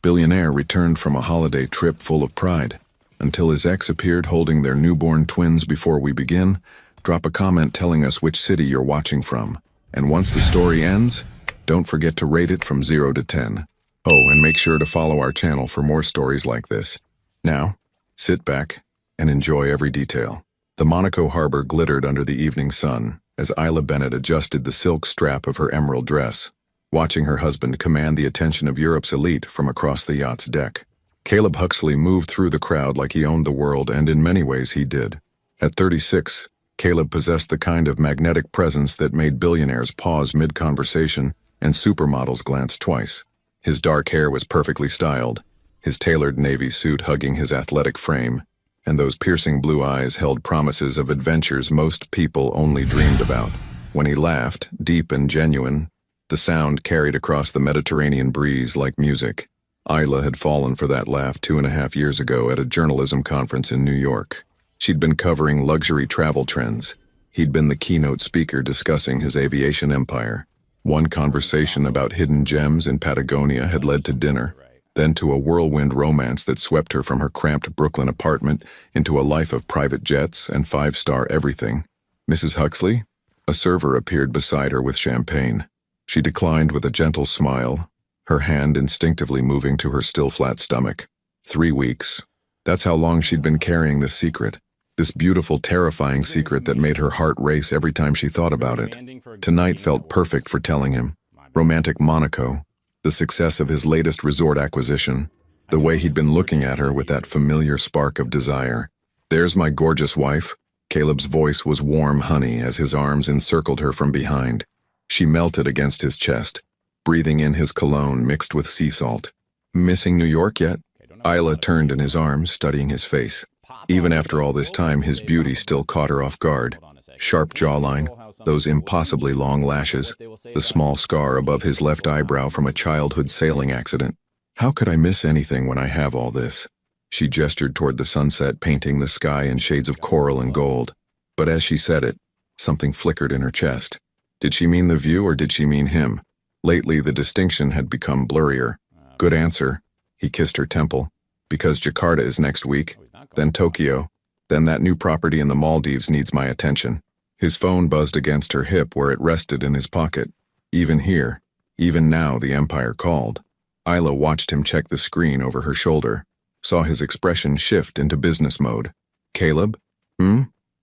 Billionaire returned from a holiday trip full of pride, until his ex appeared holding their newborn twins. Before we begin, drop a comment telling us which city you're watching from. And once the story ends, don't forget to rate it from 0 to 10. Oh, and make sure to follow our channel for more stories like this. Now, sit back and enjoy every detail. The Monaco harbor glittered under the evening sun as Isla Bennett adjusted the silk strap of her emerald dress, watching her husband command the attention of Europe's elite from across the yacht's deck. Caleb Huxley moved through the crowd like he owned the world, and in many ways he did. At 36, Caleb possessed the kind of magnetic presence that made billionaires pause mid-conversation and supermodels glance twice. His dark hair was perfectly styled, his tailored navy suit hugging his athletic frame, and those piercing blue eyes held promises of adventures most people only dreamed about. When he laughed, deep and genuine, the sound carried across the Mediterranean breeze like music. Isla had fallen for that laugh 2.5 years ago at a journalism conference in New York. She'd been covering luxury travel trends. He'd been the keynote speaker discussing his aviation empire. One conversation about hidden gems in Patagonia had led to dinner, then to a whirlwind romance that swept her from her cramped Brooklyn apartment into a life of private jets and 5-star everything. Mrs. Huxley? A server appeared beside her with champagne. She declined with a gentle smile, her hand instinctively moving to her still flat stomach. 3 weeks. That's how long she'd been carrying this secret. This beautiful, terrifying secret that made her heart race every time she thought about it. Tonight felt perfect for telling him. Romantic Monaco, the success of his latest resort acquisition, the way he'd been looking at her with that familiar spark of desire. There's my gorgeous wife. Caleb's voice was warm honey as his arms encircled her from behind. She melted against his chest, breathing in his cologne mixed with sea salt. Missing New York yet? Isla turned in his arms, studying his face. Even after all this time, his beauty still caught her off guard. Sharp jawline, those impossibly long lashes, the small scar above his left eyebrow from a childhood sailing accident. How could I miss anything when I have all this? She gestured toward the sunset, painting the sky in shades of coral and gold. But as she said it, something flickered in her chest. Did she mean the view or did she mean him? Lately, the distinction had become blurrier. Good answer. He kissed her temple. Because Jakarta is next week, then Tokyo, then that new property in the Maldives needs my attention. His phone buzzed against her hip where it rested in his pocket. Even here, even now, the Empire called. Isla watched him check the screen over her shoulder, saw his expression shift into business mode. Caleb?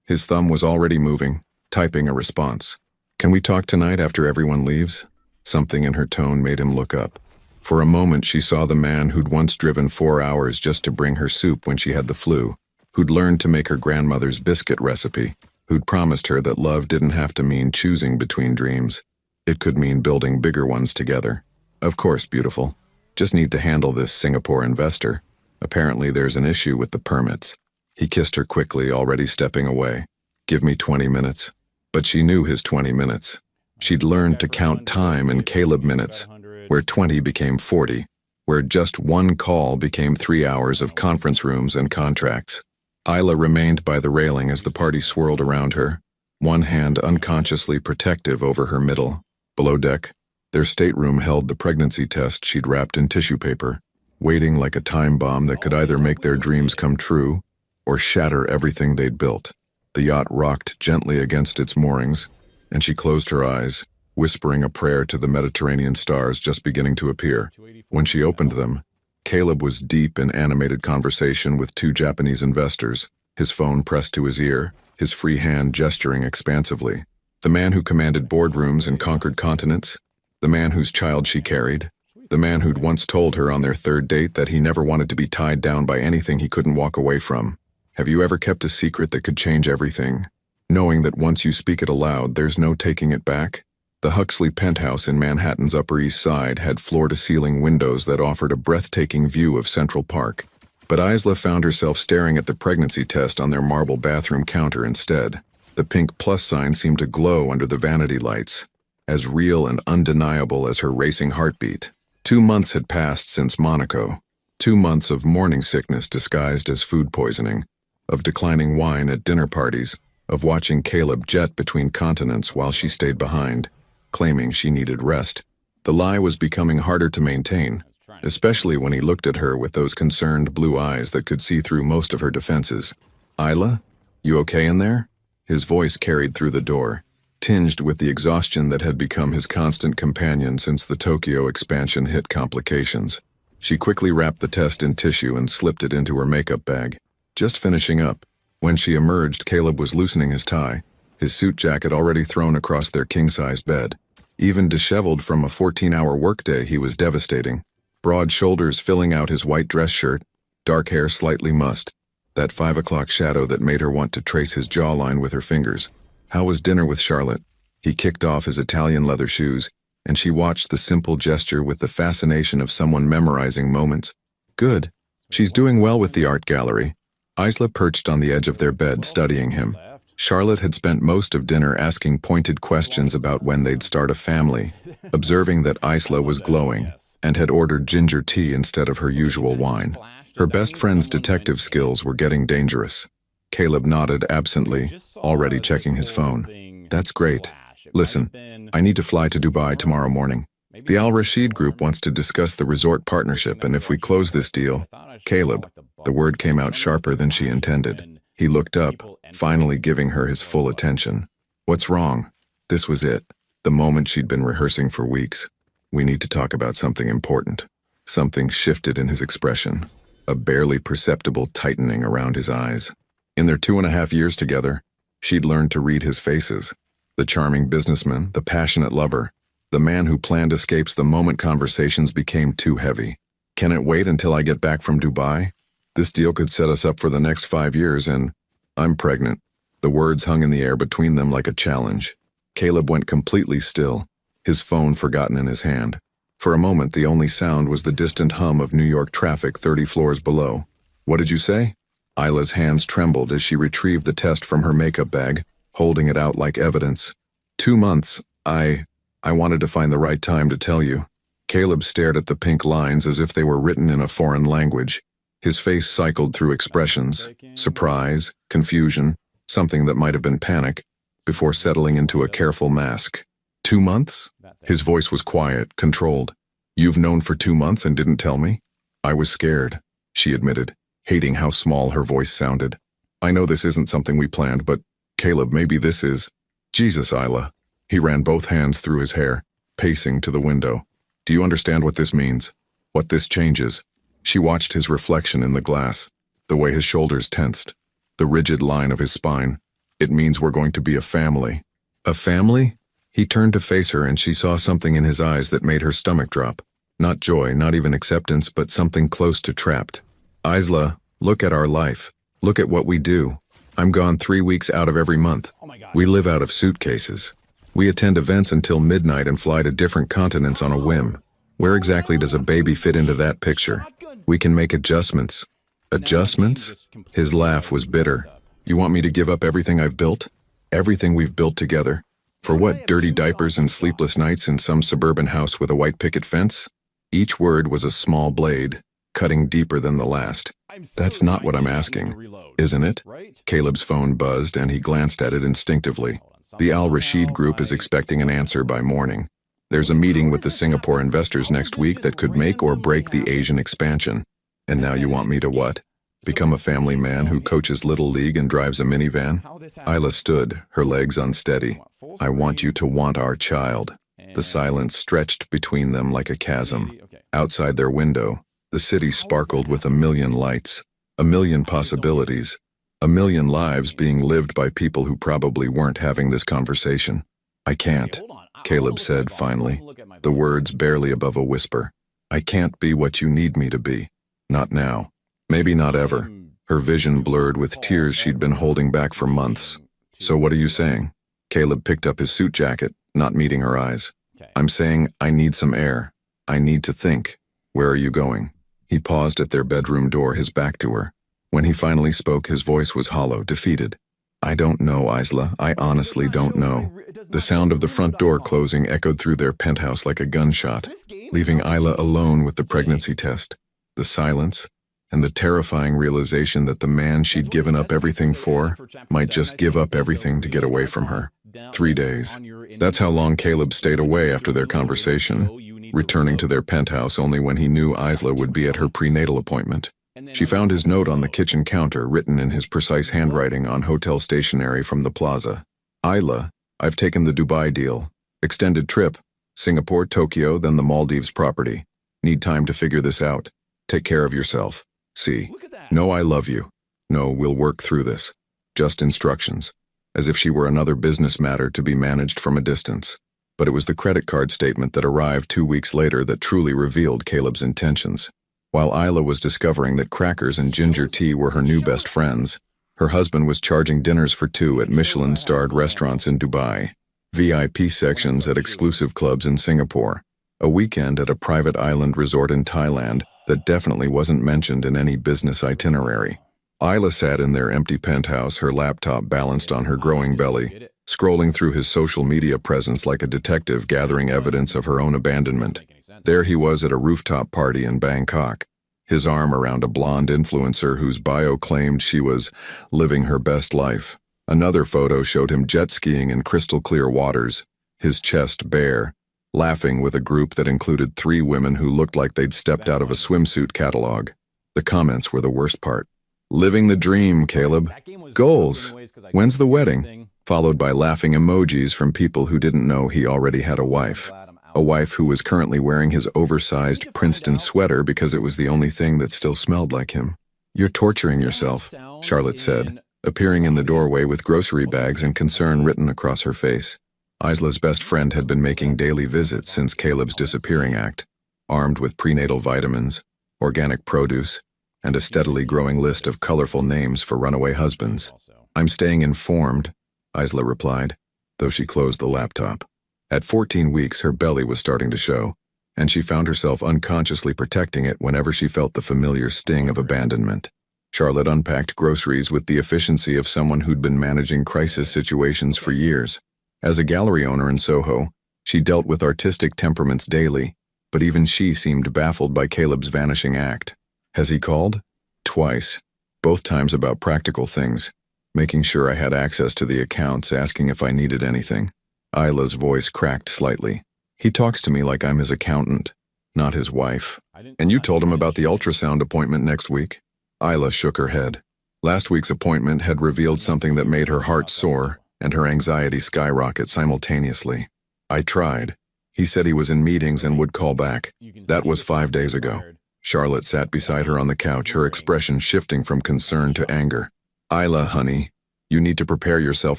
His thumb was already moving, typing a response. Can we talk tonight after everyone leaves? Something in her tone made him look up. For a moment she saw the man who'd once driven 4 hours just to bring her soup when she had the flu, who'd learned to make her grandmother's biscuit recipe, who'd promised her that love didn't have to mean choosing between dreams. It could mean building bigger ones together. Of course, beautiful. Just need to handle this Singapore investor. Apparently there's an issue with the permits. He kissed her quickly, already stepping away. Give me 20 minutes. But she knew his 20 minutes. She'd learned to count time in Caleb minutes, where 20 became 40, where just one call became 3 hours of conference rooms and contracts. Isla remained by the railing as the party swirled around her, one hand unconsciously protective over her middle. Below deck, their stateroom held the pregnancy test she'd wrapped in tissue paper, waiting like a time bomb that could either make their dreams come true or shatter everything they'd built. The yacht rocked gently against its moorings, and she closed her eyes, whispering a prayer to the Mediterranean stars just beginning to appear. When she opened them, Caleb was deep in animated conversation with 2 Japanese investors, his phone pressed to his ear, his free hand gesturing expansively. The man who commanded boardrooms and conquered continents, the man whose child she carried, the man who'd once told her on their 3rd date that he never wanted to be tied down by anything he couldn't walk away from. Have you ever kept a secret that could change everything, knowing that once you speak it aloud, there's no taking it back? The Huxley penthouse in Manhattan's Upper East Side had floor-to-ceiling windows that offered a breathtaking view of Central Park. But Isla found herself staring at the pregnancy test on their marble bathroom counter instead. The pink plus sign seemed to glow under the vanity lights, as real and undeniable as her racing heartbeat. 2 months had passed since Monaco. 2 months of morning sickness disguised as food poisoning, of declining wine at dinner parties, of watching Caleb jet between continents while she stayed behind, claiming she needed rest. The lie was becoming harder to maintain. especially when he looked at her with those concerned blue eyes that could see through most of her defenses. "Isla, you okay in there?" His voice carried through the door, tinged with the exhaustion that had become his constant companion since the Tokyo expansion hit complications. She quickly wrapped the test in tissue and slipped it into her makeup bag. Just finishing up. When she emerged, Caleb was loosening his tie, his suit jacket already thrown across their king-sized bed. Even disheveled from a 14-hour workday, he was devastating. Broad shoulders filling out his white dress shirt, dark hair slightly mussed, that 5 o'clock shadow that made her want to trace his jawline with her fingers. How was dinner with Charlotte? He kicked off his Italian leather shoes, and she watched the simple gesture with the fascination of someone memorizing moments. Good. She's doing well with the art gallery. Isla perched on the edge of their bed, studying him. Charlotte had spent most of dinner asking pointed questions about when they'd start a family, observing that Isla was glowing, and had ordered ginger tea instead of her usual wine. Her best friend's detective skills were getting dangerous. Caleb nodded absently, already checking his phone. "That's great. Listen, I need to fly to Dubai tomorrow morning. The Al Rashid Group wants to discuss the resort partnership, and if we close this deal..." Caleb, the word came out sharper than she intended. He looked up, finally giving her his full attention. "What's wrong?" This was it, the moment she'd been rehearsing for weeks. "We need to talk about something important." Something shifted in his expression, a barely perceptible tightening around his eyes. In their 2.5 years together, she'd learned to read his faces. The charming businessman, the passionate lover, the man who planned escapes the moment conversations became too heavy. "Can it wait until I get back from Dubai? This deal could set us up for the next 5 years, and I'm pregnant." The words hung in the air between them like a challenge. Caleb went completely still, his phone forgotten in his hand. For a moment, the only sound was the distant hum of New York traffic 30 floors below. "What did you say?" Isla's hands trembled as she retrieved the test from her makeup bag, holding it out like evidence. 2 months. I wanted to find the right time to tell you." Caleb stared at the pink lines as if they were written in a foreign language. His face cycled through expressions, surprise, confusion, something that might have been panic, before settling into a careful mask. 2 months? His voice was quiet, controlled. "You've known for 2 months and didn't tell me?" "I was scared," she admitted, hating how small her voice sounded. "I know this isn't something we planned, but Caleb, maybe this is..." "Jesus, Isla." He ran both hands through his hair, pacing to the window. "Do you understand what this means? What this changes?" She watched his reflection in the glass, the way his shoulders tensed, the rigid line of his spine. "It means we're going to be a family." "A family?" He turned to face her, and she saw something in his eyes that made her stomach drop. Not joy, not even acceptance, but something close to trapped. "Isla, look at our life. Look at what we do. I'm gone 3 weeks out of every month. We live out of suitcases. We attend events until midnight and fly to different continents on a whim. Where exactly does a baby fit into that picture? We can make adjustments." "Adjustments?" His laugh was bitter. "You want me to give up everything I've built? Everything we've built together? For what, dirty diapers and sleepless nights in some suburban house with a white picket fence?" Each word was a small blade, cutting deeper than the last. "That's not what I'm asking, isn't it?" Caleb's phone buzzed, and he glanced at it instinctively. The Al Rashid Group is expecting an answer by morning. There's a meeting with the Singapore investors next week that could make or break the Asian expansion. And now you want me to what? Become a family man who coaches Little League and drives a minivan? Isla stood, her legs unsteady. "I want you to want our child." The silence stretched between them like a chasm. Outside their window, the city sparkled with a million lights, a million possibilities, a million lives being lived by people who probably weren't having this conversation. "I can't," Caleb said finally, the words barely above a whisper. "I can't be what you need me to be. Not now. Maybe not ever." Her vision blurred with tears she'd been holding back for months. "So what are you saying?" Caleb picked up his suit jacket, not meeting her eyes. "I'm saying I need some air. I need to think. Where are you going?" He paused at their bedroom door, his back to her. When he finally spoke, his voice was hollow, defeated. "I don't know, Isla. I honestly don't know." The sound of the front door closing echoed through their penthouse like a gunshot, leaving Isla alone with the pregnancy test. The silence, and the terrifying realization that the man she'd given up everything for might just give up everything to get away from her. 3 days. That's how long Caleb stayed away after their conversation. returning to their penthouse only when he knew Isla would be at her prenatal appointment. She found his note on the kitchen counter, written in his precise handwriting on hotel stationery from the plaza. Isla, I've taken the Dubai deal. Extended trip. Singapore, Tokyo, then the Maldives property. Need time to figure this out. Take care of yourself. See. No, I love you. No, we'll work through this. Just instructions. As if she were another business matter to be managed from a distance. But it was the credit card statement that arrived 2 weeks later that truly revealed Caleb's intentions. While Isla was discovering that crackers and ginger tea were her new best friends, her husband was charging dinners for two at Michelin-starred restaurants in Dubai, VIP sections at exclusive clubs in Singapore, a weekend at a private island resort in Thailand that definitely wasn't mentioned in any business itinerary. Isla sat in their empty penthouse, her laptop balanced on her growing belly, scrolling through his social media presence like a detective gathering evidence of her own abandonment. There he was at a rooftop party in Bangkok, his arm around a blonde influencer whose bio claimed she was living her best life. Another photo showed him jet skiing in crystal clear waters, his chest bare, laughing with a group that included 3 women who looked like they'd stepped out of a swimsuit catalog. The comments were the worst part. Living the dream, Caleb. Goals. When's the wedding? Followed by laughing emojis from people who didn't know he already had a wife. A wife who was currently wearing his oversized Princeton sweater because it was the only thing that still smelled like him. You're torturing yourself, Charlotte said, appearing in the doorway with grocery bags and concern written across her face. Isla's best friend had been making daily visits since Caleb's disappearing act, armed with prenatal vitamins, organic produce, and a steadily growing list of colorful names for runaway husbands. I'm staying informed, Isla replied, though she closed the laptop. At 14 weeks, her belly was starting to show, and she found herself unconsciously protecting it whenever she felt the familiar sting of abandonment. Charlotte unpacked groceries with the efficiency of someone who'd been managing crisis situations for years. As a gallery owner in Soho, she dealt with artistic temperaments daily, but even she seemed baffled by Caleb's vanishing act. Has he called? Twice. Both times about practical things, making sure I had access to the accounts, asking if I needed anything. Isla's voice cracked slightly. He talks to me like I'm his accountant, not his wife. And you told him about the ultrasound appointment next week? Isla shook her head. Last week's appointment had revealed something that made her heart soar and her anxiety skyrocket simultaneously. I tried. He said he was in meetings and would call back. That was 5 days ago. Charlotte sat beside her on the couch, her expression shifting from concern to anger. Isla, honey, you need to prepare yourself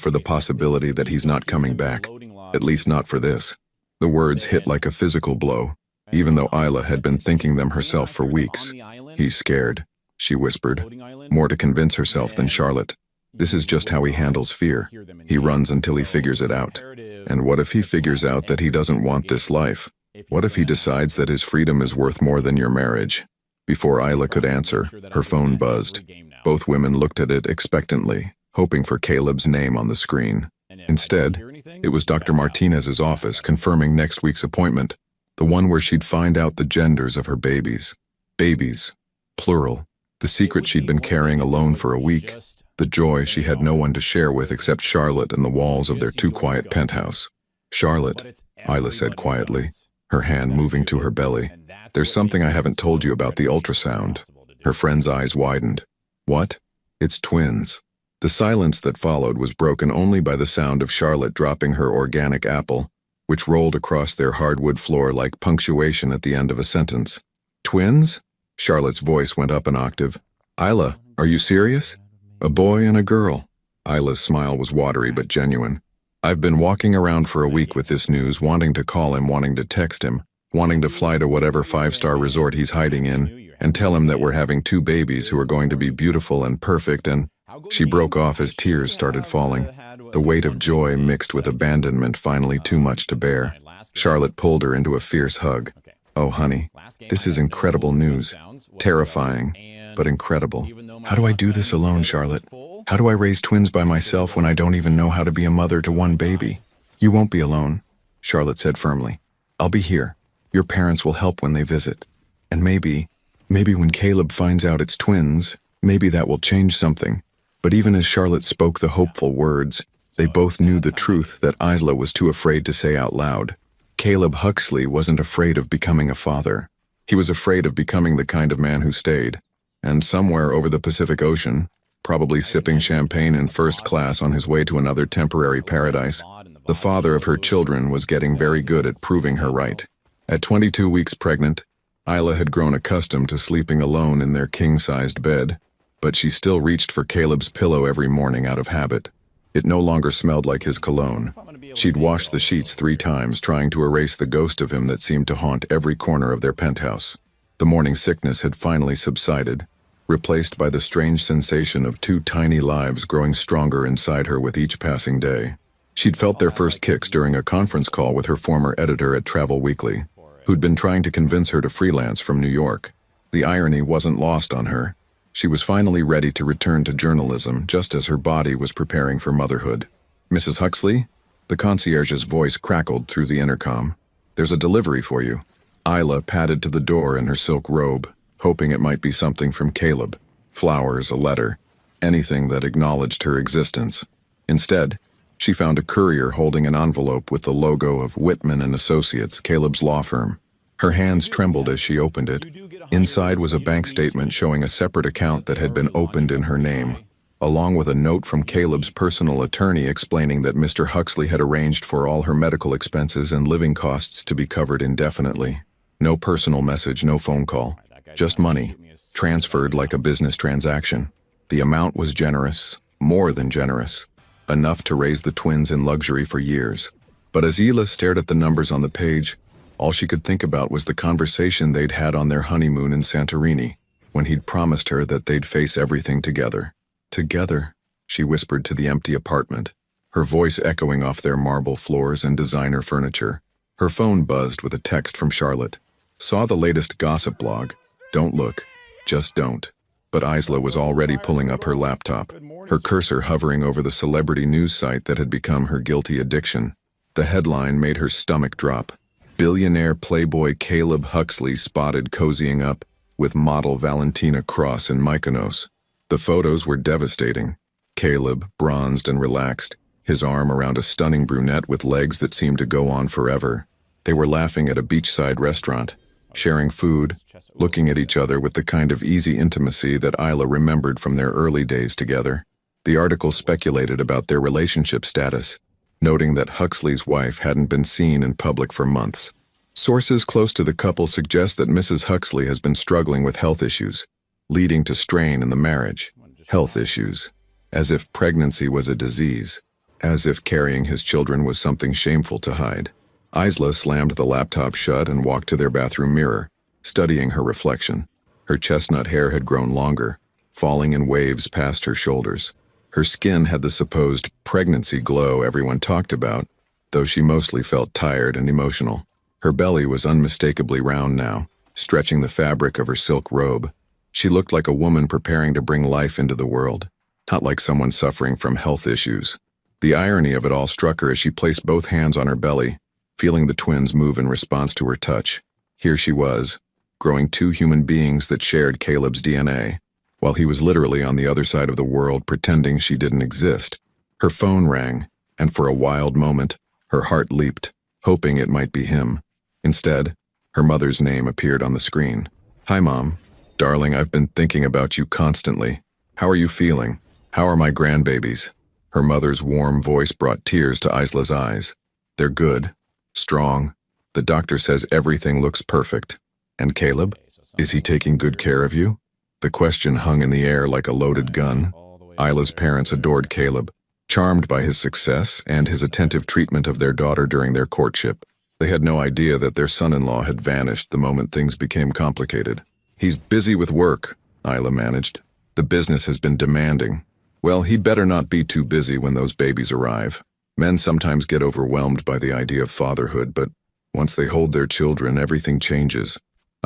for the possibility that he's not coming back. At least not for this. The words hit like a physical blow, even though Isla had been thinking them herself for weeks. He's scared, she whispered, more to convince herself than Charlotte. This is just how he handles fear. He runs until he figures it out. And what if he figures out that he doesn't want this life? What if he decides that his freedom is worth more than your marriage? Before Isla could answer, her phone buzzed. Both women looked at it expectantly, hoping for Caleb's name on the screen. Instead, it was Dr. Martinez's office confirming next week's appointment, the one where she'd find out the genders of her babies. Babies, plural, the secret she'd been carrying alone for a week, the joy she had no one to share with except Charlotte and the walls of their too-quiet penthouse. Charlotte, Isla said quietly, her hand moving to her belly. There's something I haven't told you about the ultrasound. Her friend's eyes widened. What? It's twins. The silence that followed was broken only by the sound of Charlotte dropping her organic apple, which rolled across their hardwood floor like punctuation at the end of a sentence. Twins? Charlotte's voice went up an octave. Isla, are you serious? A boy and a girl. Isla's smile was watery but genuine. I've been walking around for a week with this news, wanting to call him, wanting to text him, wanting to fly to whatever 5-star resort he's hiding in, and tell him that we're having 2 babies who are going to be beautiful and perfect, and she broke off as tears started falling. The weight of joy mixed with abandonment finally too much to bear. Charlotte pulled her into a fierce hug. Oh, honey, this is incredible news. Terrifying, but incredible. How do I do this alone, Charlotte? How do I raise twins by myself when I don't even know how to be a mother to one baby? You won't be alone, Charlotte said firmly. I'll be here. Your parents will help when they visit. And maybe when Caleb finds out it's twins, maybe that will change something. But even as Charlotte spoke the hopeful words, they both knew the truth that Isla was too afraid to say out loud. Caleb Huxley wasn't afraid of becoming a father. He was afraid of becoming the kind of man who stayed. And somewhere over the Pacific Ocean, probably sipping champagne in first class on his way to another temporary paradise, the father of her children was getting very good at proving her right. At 22 weeks pregnant, Isla had grown accustomed to sleeping alone in their king-sized bed, but she still reached for Caleb's pillow every morning out of habit. It no longer smelled like his cologne. She'd washed the sheets 3 times, trying to erase the ghost of him that seemed to haunt every corner of their penthouse. The morning sickness had finally subsided, replaced by the strange sensation of 2 tiny lives growing stronger inside her with each passing day. She'd felt their first kicks during a conference call with her former editor at Travel Weekly, who'd been trying to convince her to freelance from New York. The irony wasn't lost on her. She was finally ready to return to journalism just as her body was preparing for motherhood. "Mrs. Huxley?" The concierge's voice crackled through the intercom. "There's a delivery for you." Isla padded to the door in her silk robe, hoping it might be something from Caleb. Flowers, a letter, anything that acknowledged her existence. Instead, she found a courier holding an envelope with the logo of Whitman and Associates, Caleb's law firm. Her hands trembled as she opened it. Inside was a bank statement showing a separate account that had been opened in her name, along with a note from Caleb's personal attorney explaining that Mr. Huxley had arranged for all her medical expenses and living costs to be covered indefinitely. No personal message, no phone call, just money, transferred like a business transaction. The amount was generous, more than generous, enough to raise the twins in luxury for years. But as Isla stared at the numbers on the page, all she could think about was the conversation they'd had on their honeymoon in Santorini, when he'd promised her that they'd face everything together. "Together," she whispered to the empty apartment, her voice echoing off their marble floors and designer furniture. Her phone buzzed with a text from Charlotte. "Saw the latest gossip blog. Don't look. Just don't." But Isla was already pulling up her laptop, her cursor hovering over the celebrity news site that had become her guilty addiction. The headline made her stomach drop. "Billionaire playboy Caleb Huxley spotted cozying up with model Valentina Cross in Mykonos." The photos were devastating. Caleb, bronzed and relaxed, his arm around a stunning brunette with legs that seemed to go on forever. They were laughing at a beachside restaurant, sharing food, looking at each other with the kind of easy intimacy that Isla remembered from their early days together. The article speculated about their relationship status, noting that Huxley's wife hadn't been seen in public for months. Sources close to the couple suggest that Mrs. Huxley has been struggling with health issues, leading to strain in the marriage. Health issues. As if pregnancy was a disease. As if carrying his children was something shameful to hide. Isla slammed the laptop shut and walked to their bathroom mirror, studying her reflection. Her chestnut hair had grown longer, falling in waves past her shoulders. Her skin had the supposed pregnancy glow everyone talked about, though she mostly felt tired and emotional. Her belly was unmistakably round now, stretching the fabric of her silk robe. She looked like a woman preparing to bring life into the world, not like someone suffering from health issues. The irony of it all struck her as she placed both hands on her belly, feeling the twins move in response to her touch. Here she was, growing 2 human beings that shared Caleb's DNA, while he was literally on the other side of the world pretending she didn't exist. Her phone rang, and for a wild moment, her heart leaped, hoping it might be him. Instead, her mother's name appeared on the screen. "Hi, Mom. Darling, I've been thinking about you constantly. How are you feeling? How are my grandbabies?" Her mother's warm voice brought tears to Isla's eyes. "They're good. Strong. The doctor says everything looks perfect. And Caleb? Is he taking good care of you?" The question hung in the air like a loaded gun. Isla's parents adored Caleb, charmed by his success and his attentive treatment of their daughter during their courtship. They had no idea that their son-in-law had vanished the moment things became complicated. "He's busy with work," Isla managed. "The business has been demanding." Well, he better not be too busy when those babies arrive. Men sometimes get overwhelmed by the idea of fatherhood, but once they hold their children, everything changes.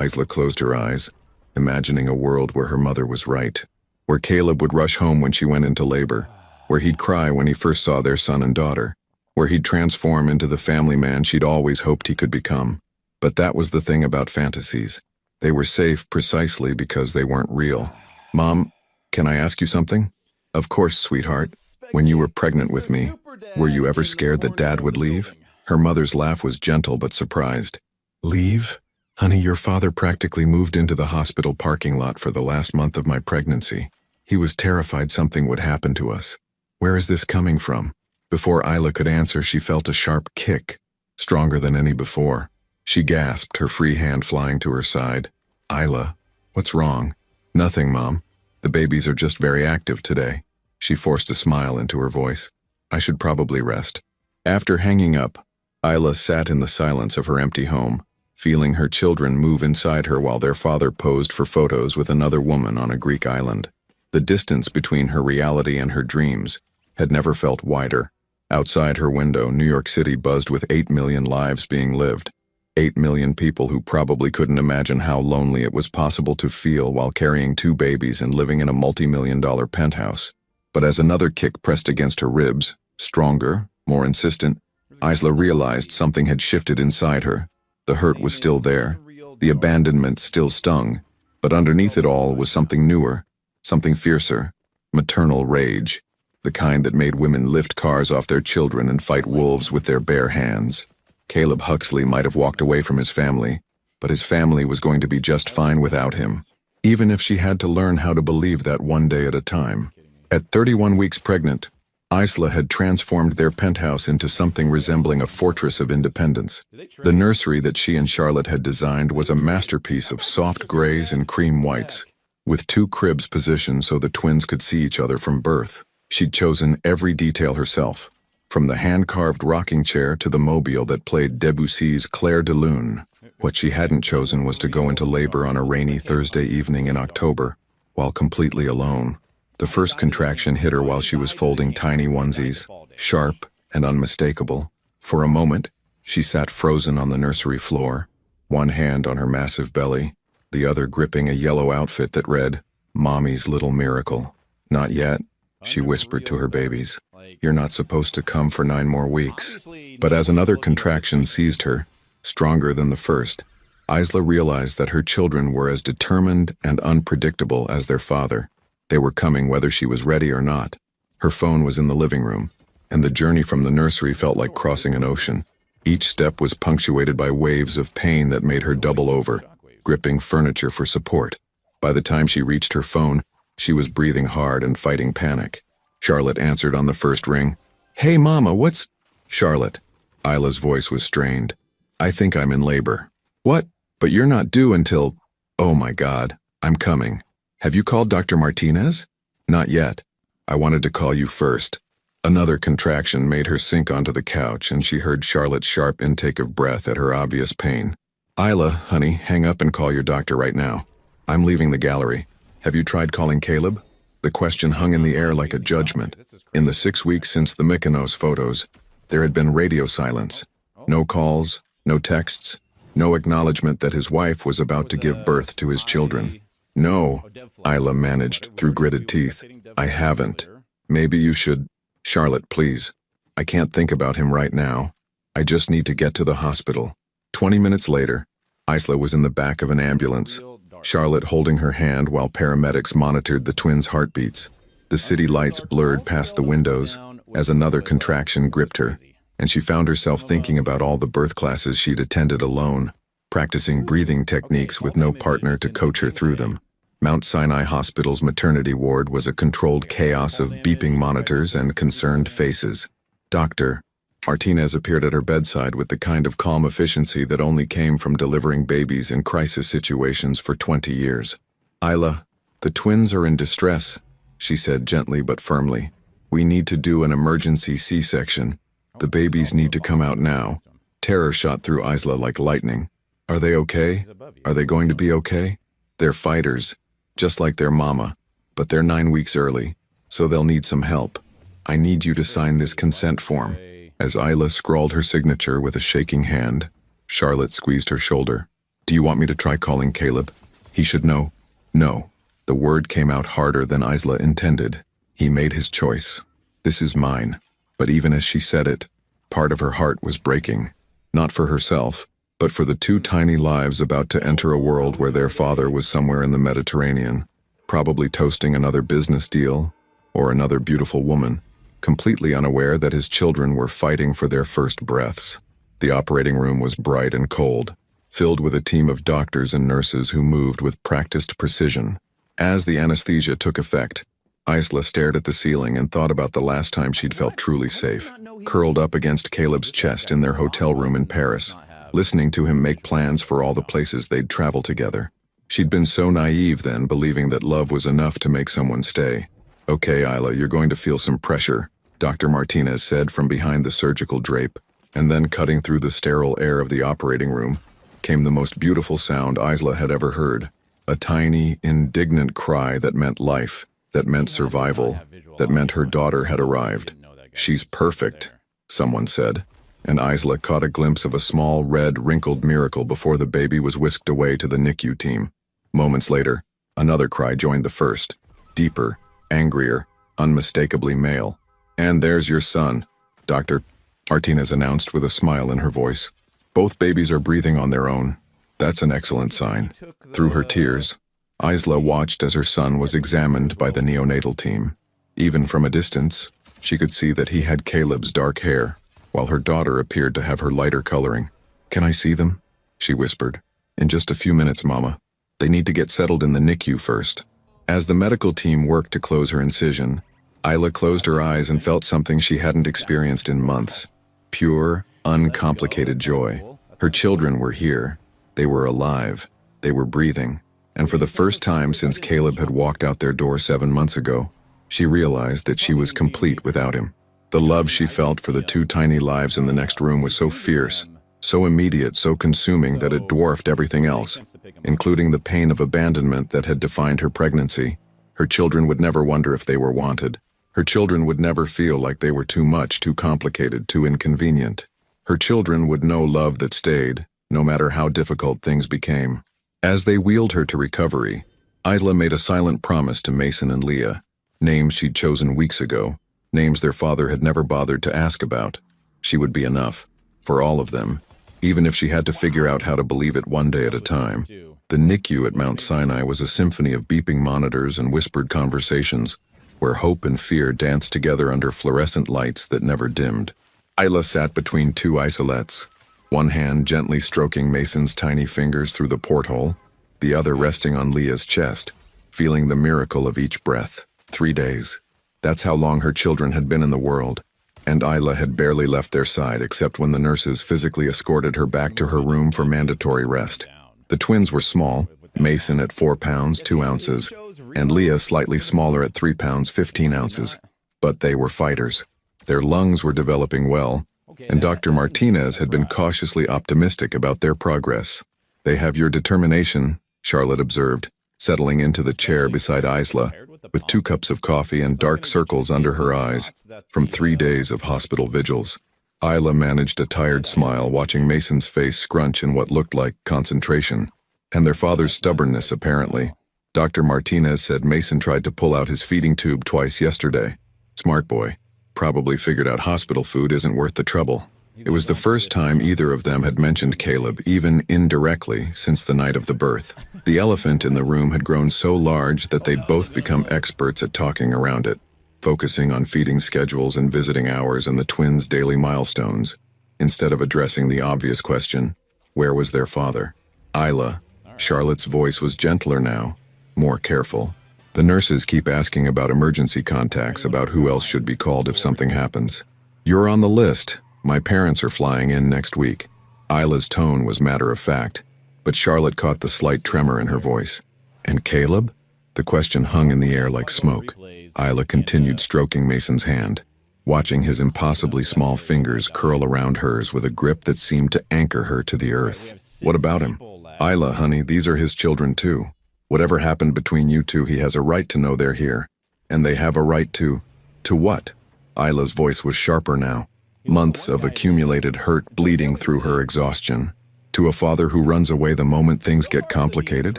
Isla closed her eyes, imagining a world where her mother was right, where Caleb would rush home when she went into labor, where he'd cry when he first saw their son and daughter, where he'd transform into the family man she'd always hoped he could become. But that was the thing about fantasies. They were safe precisely because they weren't real. "Mom, can I ask you something?" "Of course, sweetheart. When you were pregnant with me, were you ever scared that Dad would leave?" Her mother's laugh was gentle but surprised. Leave? Honey, your father practically moved into the hospital parking lot for the last month of my pregnancy. He was terrified something would happen to us. Where is this coming from? Before Isla could answer, she felt a sharp kick, stronger than any before. She gasped, her free hand flying to her side. Isla, what's wrong? Nothing, Mom. The babies are just very active today. She forced a smile into her voice. I should probably rest. After hanging up, Isla sat in the silence of her empty home, feeling her children move inside her while their father posed for photos with another woman on a Greek island. The distance between her reality and her dreams had never felt wider. Outside her window, New York City buzzed with 8 million lives being lived. 8 million people who probably couldn't imagine how lonely it was possible to feel while carrying 2 babies and living in a multi-million-dollar penthouse. But as another kick pressed against her ribs, stronger, more insistent, Isla realized something had shifted inside her. The hurt was still there, the abandonment still stung, but underneath it all was something newer, something fiercer, maternal rage, the kind that made women lift cars off their children and fight wolves with their bare hands. Caleb Huxley might have walked away from his family, but his family was going to be just fine without him, even if she had to learn how to believe that one day at a time. At 31 weeks pregnant, Isla had transformed their penthouse into something resembling a fortress of independence. The nursery that she and Charlotte had designed was a masterpiece of soft grays and cream whites, with 2 cribs positioned so the twins could see each other from birth. She'd chosen every detail herself, from the hand-carved rocking chair to the mobile that played Debussy's Clair de Lune. What she hadn't chosen was to go into labor on a rainy Thursday evening in October, while completely alone. The first contraction hit her while she was folding tiny onesies, sharp and unmistakable. For a moment, she sat frozen on the nursery floor, one hand on her massive belly, the other gripping a yellow outfit that read, Mommy's Little Miracle. Not yet, she whispered to her babies. You're not supposed to come for 9 more weeks. But as another contraction seized her, stronger than the first, Isla realized that her children were as determined and unpredictable as their father. They were coming whether she was ready or not. Her phone was in the living room, and the journey from the nursery felt like crossing an ocean. Each step was punctuated by waves of pain that made her double over, gripping furniture for support. By the time she reached her phone, she was breathing hard and fighting panic. Charlotte answered on the first ring. Hey, Mama, what's... Charlotte. Isla's voice was strained. I think I'm in labor. What? But you're not due until... Oh my God, I'm coming. Have you called Dr. Martinez? Not yet. I wanted to call you first. Another contraction made her sink onto the couch, and she heard Charlotte's sharp intake of breath at her obvious pain. Isla, honey, hang up and call your doctor right now. I'm leaving the gallery. Have you tried calling Caleb? The question hung in the air like a judgment. In the 6 weeks since the Mykonos photos, there had been radio silence. No calls, no texts, no acknowledgement that his wife was about to give birth to his children. No, Isla managed through gritted teeth. I haven't. Maybe you should... Charlotte, please. I can't think about him right now. I just need to get to the hospital. 20 minutes later, Isla was in the back of an ambulance, Charlotte holding her hand while paramedics monitored the twins' heartbeats. The city lights blurred past the windows as another contraction gripped her, and she found herself thinking about all the birth classes she'd attended alone, practicing breathing techniques with no partner to coach her through them. Mount Sinai Hospital's maternity ward was a controlled chaos of beeping monitors and concerned faces. Dr. Martinez appeared at her bedside with the kind of calm efficiency that only came from delivering babies in crisis situations for 20 years. Isla, the twins are in distress, she said gently but firmly. We need to do an emergency C-section. The babies need to come out now. Terror shot through Isla like lightning. Are they okay? Are they going to be okay? They're fighters, just like their mama, but they're 9 weeks early, so they'll need some help. I need you to sign this consent form. As Isla scrawled her signature with a shaking hand, Charlotte squeezed her shoulder. Do you want me to try calling Caleb? He should know. No. The word came out harder than Isla intended. He made his choice. This is mine. But even as she said it, part of her heart was breaking. Not for herself, but for the 2 tiny lives about to enter a world where their father was somewhere in the Mediterranean, probably toasting another business deal or another beautiful woman, completely unaware that his children were fighting for their first breaths. The operating room was bright and cold, filled with a team of doctors and nurses who moved with practiced precision. As the anesthesia took effect, Isla stared at the ceiling and thought about the last time she'd felt truly safe, curled up against Caleb's chest in their hotel room in Paris, listening to him make plans for all the places they'd travel together. She'd been so naive then, believing that love was enough to make someone stay. "Okay, Isla, you're going to feel some pressure," Dr. Martinez said from behind the surgical drape, and then cutting through the sterile air of the operating room came the most beautiful sound Isla had ever heard. A tiny, indignant cry that meant life, that meant survival, that meant her daughter had arrived. "She's perfect," someone said, and Isla caught a glimpse of a small, red, wrinkled miracle before the baby was whisked away to the NICU team. Moments later, another cry joined the first, deeper, angrier, unmistakably male. "And there's your son," Dr. Martinez announced with a smile in her voice. "Both babies are breathing on their own. That's an excellent sign." Through her tears, Isla watched as her son was examined by the neonatal team. Even from a distance, she could see that he had Caleb's dark hair, while her daughter appeared to have her lighter coloring. "Can I see them?" she whispered. "In just a few minutes, Mama. They need to get settled in the NICU first." As the medical team worked to close her incision, Isla closed her eyes and felt something she hadn't experienced in months. Pure, uncomplicated joy. Her children were here. They were alive. They were breathing. And for the first time since Caleb had walked out their door 7 months ago, she realized that she was complete without him. The love she felt for the two tiny lives in the next room was so fierce, so immediate, so consuming that it dwarfed everything else, including the pain of abandonment that had defined her pregnancy. Her children would never wonder if they were wanted. Her children would never feel like they were too much, too complicated, too inconvenient. Her children would know love that stayed, no matter how difficult things became. As they wheeled her to recovery, Isla made a silent promise to Mason and Leah, names she'd chosen weeks ago, names their father had never bothered to ask about. She would be enough, for all of them, even if she had to figure out how to believe it one day at a time. The NICU at Mount Sinai was a symphony of beeping monitors and whispered conversations, where hope and fear danced together under fluorescent lights that never dimmed. Isla sat between two isolettes, one hand gently stroking Mason's tiny fingers through the porthole, the other resting on Leah's chest, feeling the miracle of each breath. 3 days. That's how long her children had been in the world, and Isla had barely left their side except when the nurses physically escorted her back to her room for mandatory rest. The twins were small, Mason at 4 pounds 2 ounces, and Leah slightly smaller at 3 pounds 15 ounces. But they were fighters. Their lungs were developing well, and Dr. Martinez had been cautiously optimistic about their progress. "They have your determination," Charlotte observed, settling into the chair beside Isla, with 2 cups of coffee and dark circles under her eyes from 3 days of hospital vigils. Isla managed a tired smile, watching Mason's face scrunch in what looked like concentration, and their father's stubbornness, apparently. Dr. Martinez said Mason tried to pull out his feeding tube twice yesterday. Smart boy. Probably figured out hospital food isn't worth the trouble. It was the first time either of them had mentioned Caleb, even indirectly, since the night of the birth. The elephant in the room had grown so large that they'd both become experts at talking around it, focusing on feeding schedules and visiting hours and the twins' daily milestones, instead of addressing the obvious question, where was their father? Isla. Charlotte's voice was gentler now, more careful. "The nurses keep asking about emergency contacts, about who else should be called if something happens. You're on the list. My parents are flying in next week." Isla's tone was matter of fact, but Charlotte caught the slight tremor in her voice. "And Caleb?" The question hung in the air like smoke. Isla continued stroking Mason's hand, watching his impossibly small fingers curl around hers with a grip that seemed to anchor her to the earth. "What about him?" "Isla, honey, these are his children too. Whatever happened between you two, he has a right to know they're here. And they have a right to... To what?" Isla's voice was sharper now, months of accumulated hurt bleeding through her exhaustion. "To a father who runs away the moment things get complicated?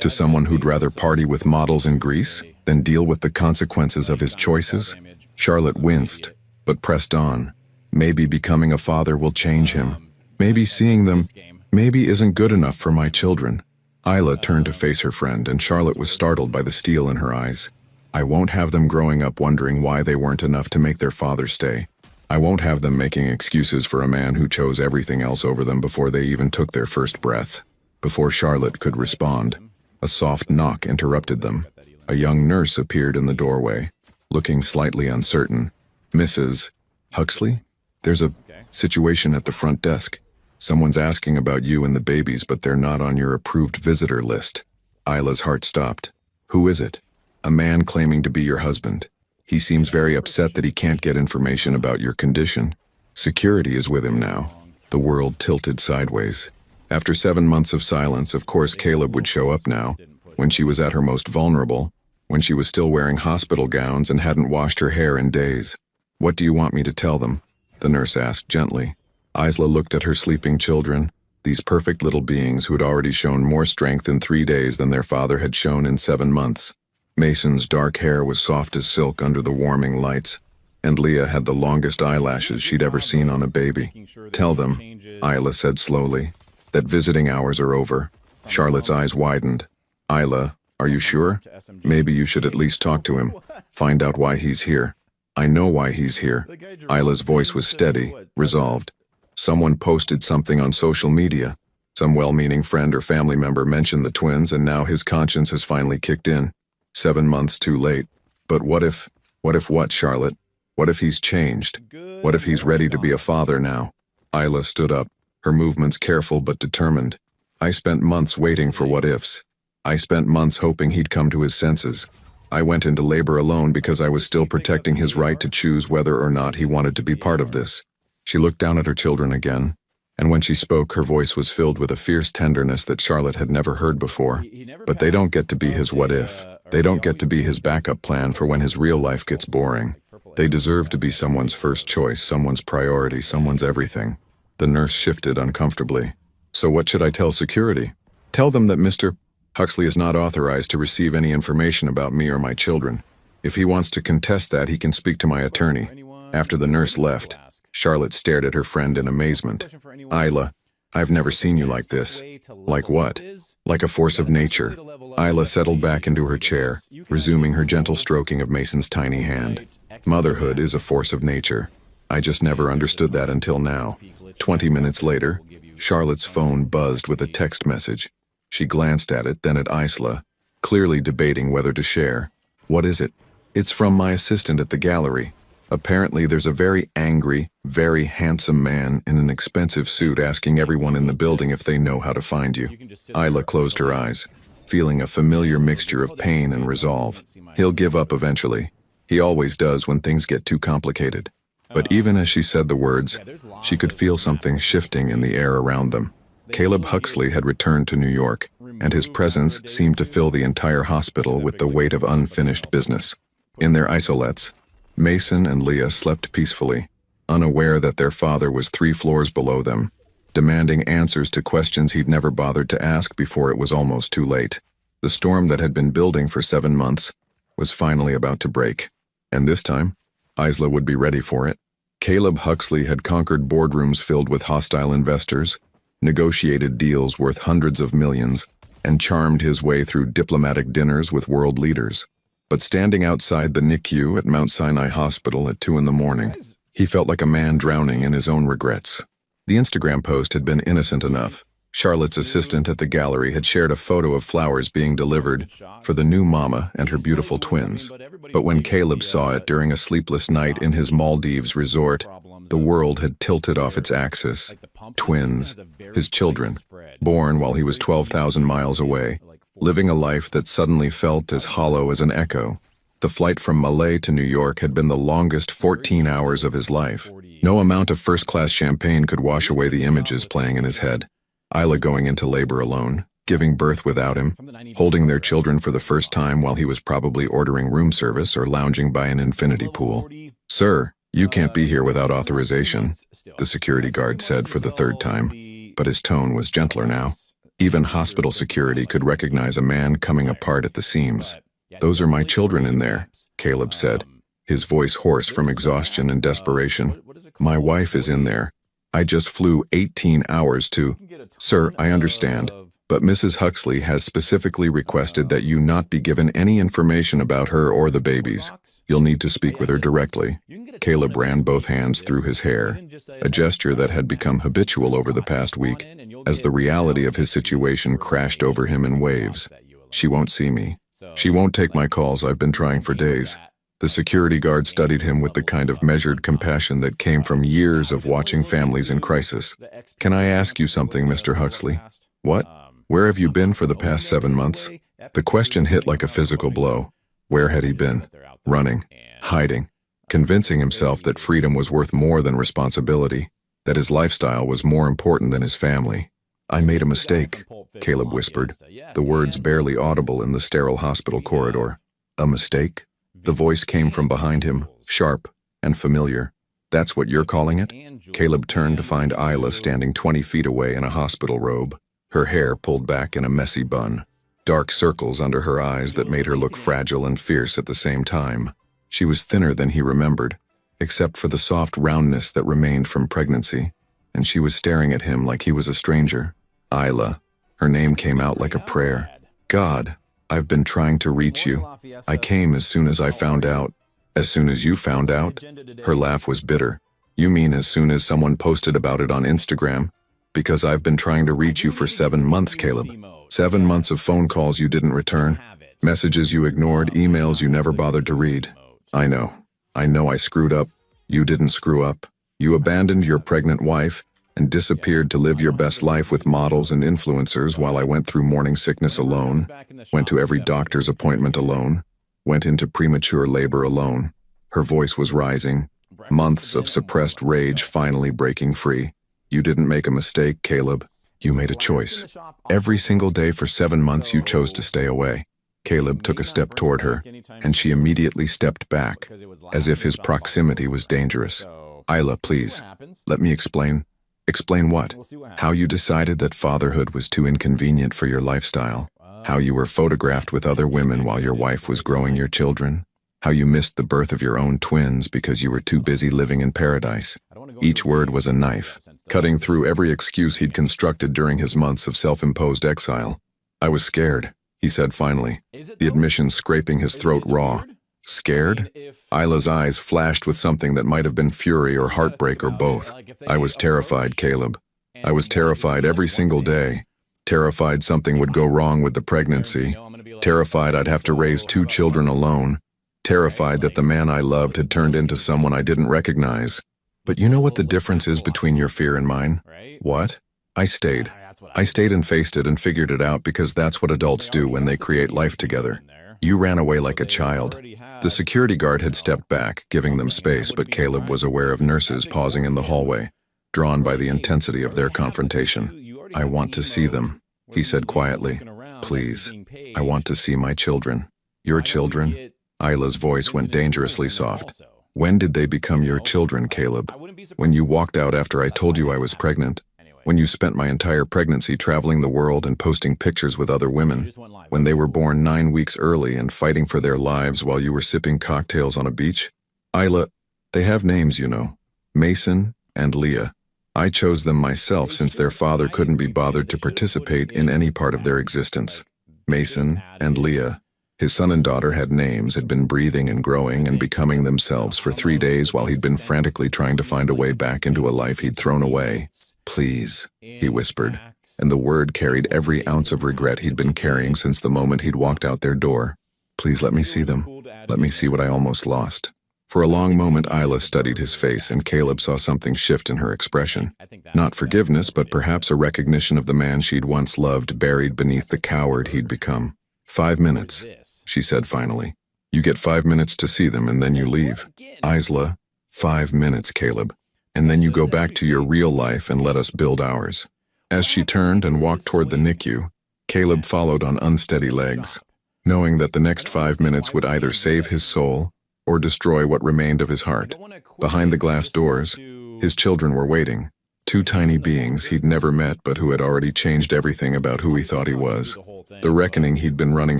To someone who'd rather party with models in Greece than deal with the consequences of his choices?" Charlotte winced, but pressed on. "Maybe becoming a father will change him. Maybe seeing them, maybe isn't good enough for my children." Isla turned to face her friend, and Charlotte was startled by the steel in her eyes. "I won't have them growing up wondering why they weren't enough to make their father stay. I won't have them making excuses for a man who chose everything else over them before they even took their first breath. Before Charlotte could respond, a soft knock interrupted them. A young nurse appeared in the doorway, looking slightly uncertain. Mrs. Huxley? There's a situation at the front desk. Someone's asking about you and the babies, but they're not on your approved visitor list. Isla's heart stopped. Who is it? A man claiming to be your husband. He seems very upset that he can't get information about your condition. Security is with him now. The world tilted sideways. After 7 months of silence, of course Caleb would show up now, when she was at her most vulnerable, when she was still wearing hospital gowns and hadn't washed her hair in days. What do you want me to tell them? The nurse asked gently. Isla looked at her sleeping children, these perfect little beings who had already shown more strength in 3 days than their father had shown in 7 months. Mason's dark hair was soft as silk under the warming lights, and Leah had the longest eyelashes she'd ever seen on a baby. Tell them, Isla said slowly, that visiting hours are over. Charlotte's eyes widened. Isla, are you sure? Maybe you should at least talk to him. Find out why he's here. I know why he's here. Isla's voice was steady, resolved. Someone posted something on social media. Some well-meaning friend or family member mentioned the twins, and now his conscience has finally kicked in. 7 months too late. But what if what, Charlotte? What if he's changed? What if he's ready to be a father now? Isla stood up, her movements careful but determined. I spent months waiting for what ifs. I spent months hoping he'd come to his senses. I went into labor alone because I was still protecting his right to choose whether or not he wanted to be part of this. She looked down at her children again, and when she spoke, her voice was filled with a fierce tenderness that Charlotte had never heard before. But they don't get to be his what if. They don't get to be his backup plan for when his real life gets boring. They deserve to be someone's first choice, someone's priority, someone's everything. The nurse shifted uncomfortably. So what should I tell security? Tell them that Mr. Huxley is not authorized to receive any information about me or my children. If he wants to contest that, he can speak to my attorney. After the nurse left, Charlotte stared at her friend in amazement. Isla, I've never seen you like this. Like what? Like a force of nature. Isla settled back into her chair, resuming her gentle stroking of Mason's tiny hand. Motherhood is a force of nature. I just never understood that until now. 20 minutes later, Charlotte's phone buzzed with a text message. She glanced at it, then at Isla, clearly debating whether to share. What is it? It's from my assistant at the gallery. Apparently there's a very angry, very handsome man in an expensive suit asking everyone in the building if they know how to find you. Isla closed her eyes, feeling a familiar mixture of pain and resolve. He'll give up eventually. He always does when things get too complicated. But even as she said the words, she could feel something shifting in the air around them. Caleb Huxley had returned to New York, and his presence seemed to fill the entire hospital with the weight of unfinished business. In their isolettes, Mason and Leah slept peacefully, unaware that their father was 3 floors below them, demanding answers to questions he'd never bothered to ask before it was almost too late. The storm that had been building for 7 months was finally about to break, and this time, Isla would be ready for it. Caleb Huxley had conquered boardrooms filled with hostile investors, negotiated deals worth hundreds of millions, and charmed his way through diplomatic dinners with world leaders. But standing outside the NICU at Mount Sinai Hospital at 2 in the morning, he felt like a man drowning in his own regrets. The Instagram post had been innocent enough. Charlotte's assistant at the gallery had shared a photo of flowers being delivered for the new mama and her beautiful twins. But when Caleb saw it during a sleepless night in his Maldives resort, the world had tilted off its axis. Twins, his children, born while he was 12,000 miles away, living a life that suddenly felt as hollow as an echo. The flight from Malay to New York had been the longest 14 hours of his life. No amount of first-class champagne could wash away the images playing in his head. Isla going into labor alone, giving birth without him, holding their children for the first time while he was probably ordering room service or lounging by an infinity pool. "Sir, you can't be here without authorization," the security guard said for the 3rd time, but his tone was gentler now. Even hospital security could recognize a man coming apart at the seams. "Those are my children in there," Caleb said, his voice hoarse from exhaustion and desperation. "My wife is in there. I just flew 18 hours to—" "Sir, I understand. But Mrs. Huxley has specifically requested that you not be given any information about her or the babies. You'll need to speak with her directly. Caleb ran both hands through his hair, a gesture that had become habitual over the past week, as the reality of his situation crashed over him in waves. She won't see me. She won't take my calls. I've been trying for days. The security guard studied him with the kind of measured compassion that came from years of watching families in crisis. Can I ask you something, Mr. Huxley? What? Where have you been for the past 7 months? The question hit like a physical blow. Where had he been? Running, hiding, convincing himself that freedom was worth more than responsibility, that his lifestyle was more important than his family. I made a mistake, Caleb whispered, the words barely audible in the sterile hospital corridor. A mistake? The voice came from behind him, sharp and familiar. That's what you're calling it? Caleb turned to find Isla standing 20 feet away in a hospital robe, her hair pulled back in a messy bun, dark circles under her eyes that made her look fragile and fierce at the same time. She was thinner than he remembered, except for the soft roundness that remained from pregnancy, and she was staring at him like he was a stranger. Isla. Her name came out like a prayer. God, I've been trying to reach you. I came as soon as I found out. As soon as you found out? Her laugh was bitter. You mean as soon as someone posted about it on Instagram? Because I've been trying to reach you for 7 months, Caleb. 7 months of phone calls you didn't return, messages you ignored, emails you never bothered to read. I know I screwed up. You didn't screw up. You abandoned your pregnant wife and disappeared to live your best life with models and influencers while I went through morning sickness alone, went to every doctor's appointment alone, went into premature labor alone. Her voice was rising, months of suppressed rage finally breaking free. You didn't make a mistake, Caleb. You made a choice. Every single day for 7 months you chose to stay away. Caleb took a step toward her, and she immediately stepped back, as if his proximity was dangerous. Isla, please, let me explain. Explain what? How you decided that fatherhood was too inconvenient for your lifestyle. How you were photographed with other women while your wife was growing your children. How you missed the birth of your own twins because you were too busy living in paradise. Each word was a knife, cutting through every excuse he'd constructed during his months of self-imposed exile. I was scared, he said finally, the admission scraping his throat raw. Scared? Isla's eyes flashed with something that might have been fury or heartbreak or both. I was terrified, Caleb. I was terrified every single day. Terrified something would go wrong with the pregnancy. Terrified I'd have to raise 2 children alone. Terrified that the man I loved had turned into someone I didn't recognize. But you know what the difference is between your fear and mine? What? I stayed. I stayed and faced it and figured it out because that's what adults do when they create life together. You ran away like a child. The security guard had stepped back, giving them space, but Caleb was aware of nurses pausing in the hallway, drawn by the intensity of their confrontation. I want to see them, he said quietly. Please, I want to see my children. Your children? Isla's voice went dangerously soft. When did they become your children, Caleb? When you walked out after I told you I was pregnant? When you spent my entire pregnancy traveling the world and posting pictures with other women? When they were born 9 weeks early and fighting for their lives while you were sipping cocktails on a beach? Isla, they have names, you know. Mason and Leah. I chose them myself since their father couldn't be bothered to participate in any part of their existence. Mason and Leah. His son and daughter had names, had been breathing and growing and becoming themselves for 3 days while he'd been frantically trying to find a way back into a life he'd thrown away. Please, he whispered, and the word carried every ounce of regret he'd been carrying since the moment he'd walked out their door. Please let me see them. Let me see what I almost lost. For a long moment, Isla studied his face, and Caleb saw something shift in her expression. Not forgiveness, but perhaps a recognition of the man she'd once loved buried beneath the coward he'd become. 5 minutes, she said finally. You get 5 minutes to see them, and then you leave. Isla, 5 minutes, Caleb. And then you go back to your real life and let us build ours. As she turned and walked toward the NICU, Caleb followed on unsteady legs, knowing that the next 5 minutes would either save his soul or destroy what remained of his heart. Behind the glass doors, his children were waiting. 2 tiny beings he'd never met but who had already changed everything about who he thought he was. The reckoning he'd been running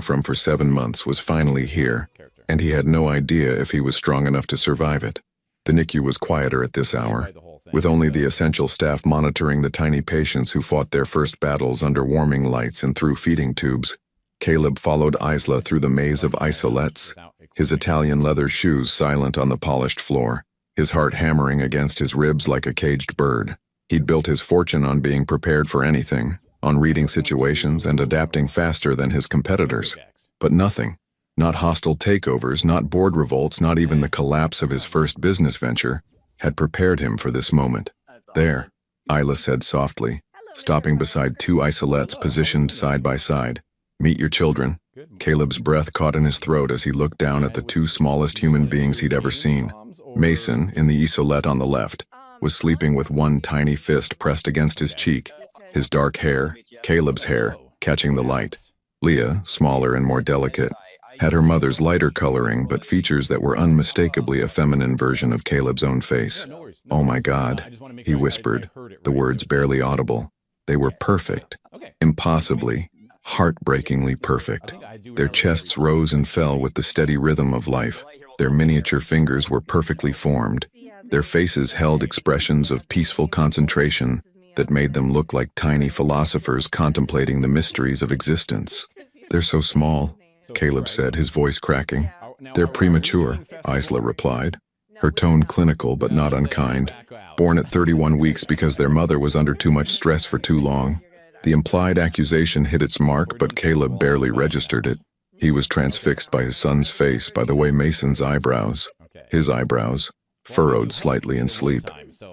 from for 7 months was finally here, and he had no idea if he was strong enough to survive it. The NICU was quieter at this hour. with only the essential staff monitoring the tiny patients who fought their first battles under warming lights and through feeding tubes. Caleb followed Isla through the maze of isolettes, his Italian leather shoes silent on the polished floor, his heart hammering against his ribs like a caged bird. He'd built his fortune on being prepared for anything, on reading situations and adapting faster than his competitors. But nothing, not hostile takeovers, not board revolts, not even the collapse of his first business venture, had prepared him for this moment. "There," Isla said softly, stopping beside two isolettes positioned side by side. "Meet your children." Caleb's breath caught in his throat as he looked down at the two smallest human beings he'd ever seen. Mason, in the isolette on the left, was sleeping with one tiny fist pressed against his cheek, his dark hair, Caleb's hair, catching the light. Leah, smaller and more delicate, had her mother's lighter coloring but features that were unmistakably a feminine version of Caleb's own face. "Oh my God," he whispered, the words barely audible. They were perfect, impossibly, heartbreakingly perfect. Their chests rose and fell with the steady rhythm of life. Their miniature fingers were perfectly formed. Their faces held expressions of peaceful concentration that made them look like tiny philosophers contemplating the mysteries of existence. "They're so small," Caleb said, his voice cracking. "They're premature," Isla replied, her tone clinical but not unkind. "Born at 31 weeks because their mother was under too much stress for too long." The implied accusation hit its mark, but Caleb barely registered it. He was transfixed by his son's face, by the way Mason's eyebrows, his eyebrows, furrowed slightly in sleep.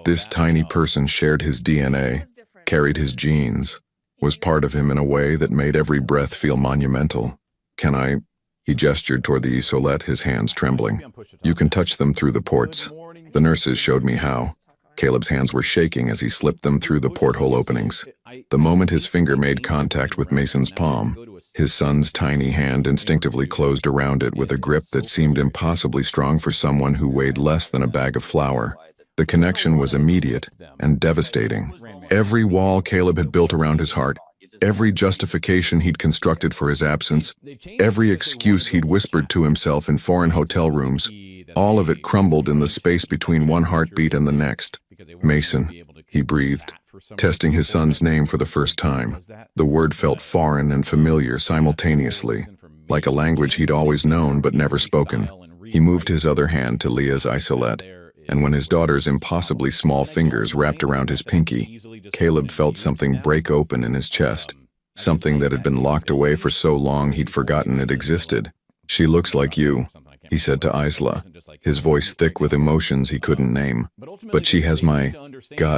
This tiny person shared his DNA, carried his genes, was part of him in a way that made every breath feel monumental. "Can I?" He gestured toward the isolette, his hands trembling. "You can touch them through the ports. The nurses showed me how." Caleb's hands were shaking as he slipped them through the porthole openings. The moment his finger made contact with Mason's palm, his son's tiny hand instinctively closed around it with a grip that seemed impossibly strong for someone who weighed less than a bag of flour. The connection was immediate and devastating. Every wall Caleb had built around his heart, every justification he'd constructed for his absence, every excuse he'd whispered to himself in foreign hotel rooms, all of it crumbled in the space between one heartbeat and the next. "Mason," he breathed, testing his son's name for the first time. The word felt foreign and familiar simultaneously, like a language he'd always known but never spoken. He moved his other hand to Leah's isolette, and when his daughter's impossibly small fingers wrapped around his pinky, Caleb felt something break open in his chest, something that had been locked away for so long he'd forgotten it existed. "She looks like you," he said to Isla, his voice thick with emotions he couldn't name. "But she has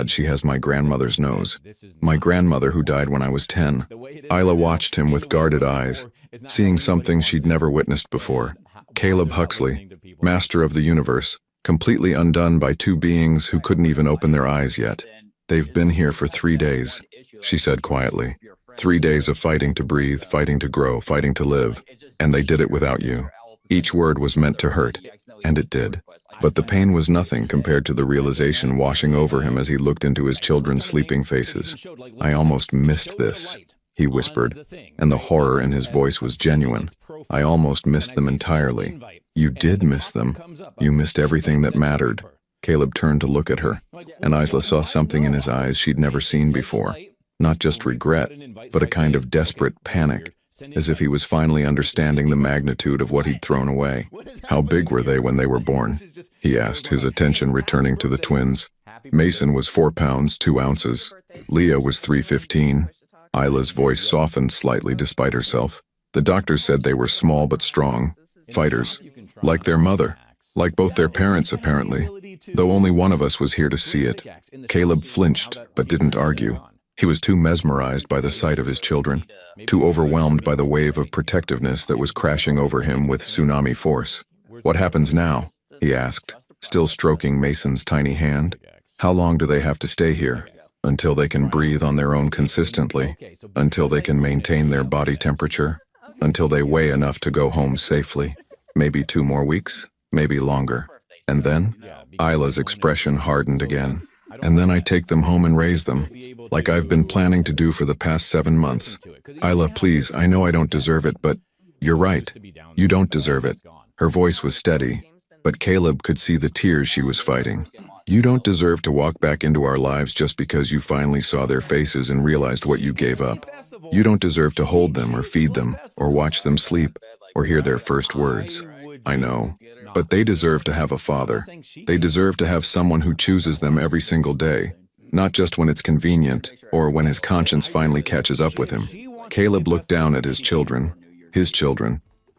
she has my grandmother's nose. My grandmother who died when I was 10. Isla watched him with guarded eyes, seeing something she'd never witnessed before. Caleb Huxley, master of the universe, completely undone by two beings who couldn't even open their eyes yet. "They've been here for 3 days, she said quietly. 3 days of fighting to breathe, fighting to grow, fighting to live, and they did it without you." Each word was meant to hurt, and it did. But the pain was nothing compared to the realization washing over him as he looked into his children's sleeping faces. "I almost missed this," he whispered, and the horror in his voice was genuine. "I almost missed them entirely." "You did miss them. You missed everything that mattered." Caleb turned to look at her, and Isla saw something in his eyes she'd never seen before. Not just regret, but a kind of desperate panic, as if he was finally understanding the magnitude of what he'd thrown away. "How big were they when they were born?" he asked, his attention returning to the twins. Mason was 4 pounds, 2 ounces. Leah was 315. Isla's voice softened slightly despite herself. "The doctor said they were small but strong. Fighters. Like their mother. Like both their parents, apparently. Though only one of us was here to see it." Caleb flinched, but didn't argue. He was too mesmerized by the sight of his children, too overwhelmed by the wave of protectiveness that was crashing over him with tsunami force. "What happens now?" he asked, still stroking Mason's tiny hand. "How long do they have to stay here? Until they can breathe on their own consistently? Until they can maintain their body temperature? Until they weigh enough to go home safely? Maybe 2 more weeks? Maybe longer. And then?" Isla's expression hardened again. "And then I take them home and raise them, like I've been planning to do for the past 7 months. Isla, please, I know I don't deserve it, but you're right. You don't deserve it." Her voice was steady, But Caleb could see the tears she was fighting. You don't deserve to walk back into our lives just because you finally saw their faces and realized what you gave up. You don't deserve to hold them or feed them or watch them sleep or hear their first words. I know, but they deserve to have a father. They deserve to have someone who chooses them every single day, not just when it's convenient or when his conscience finally catches up with him. Caleb looked down at his children,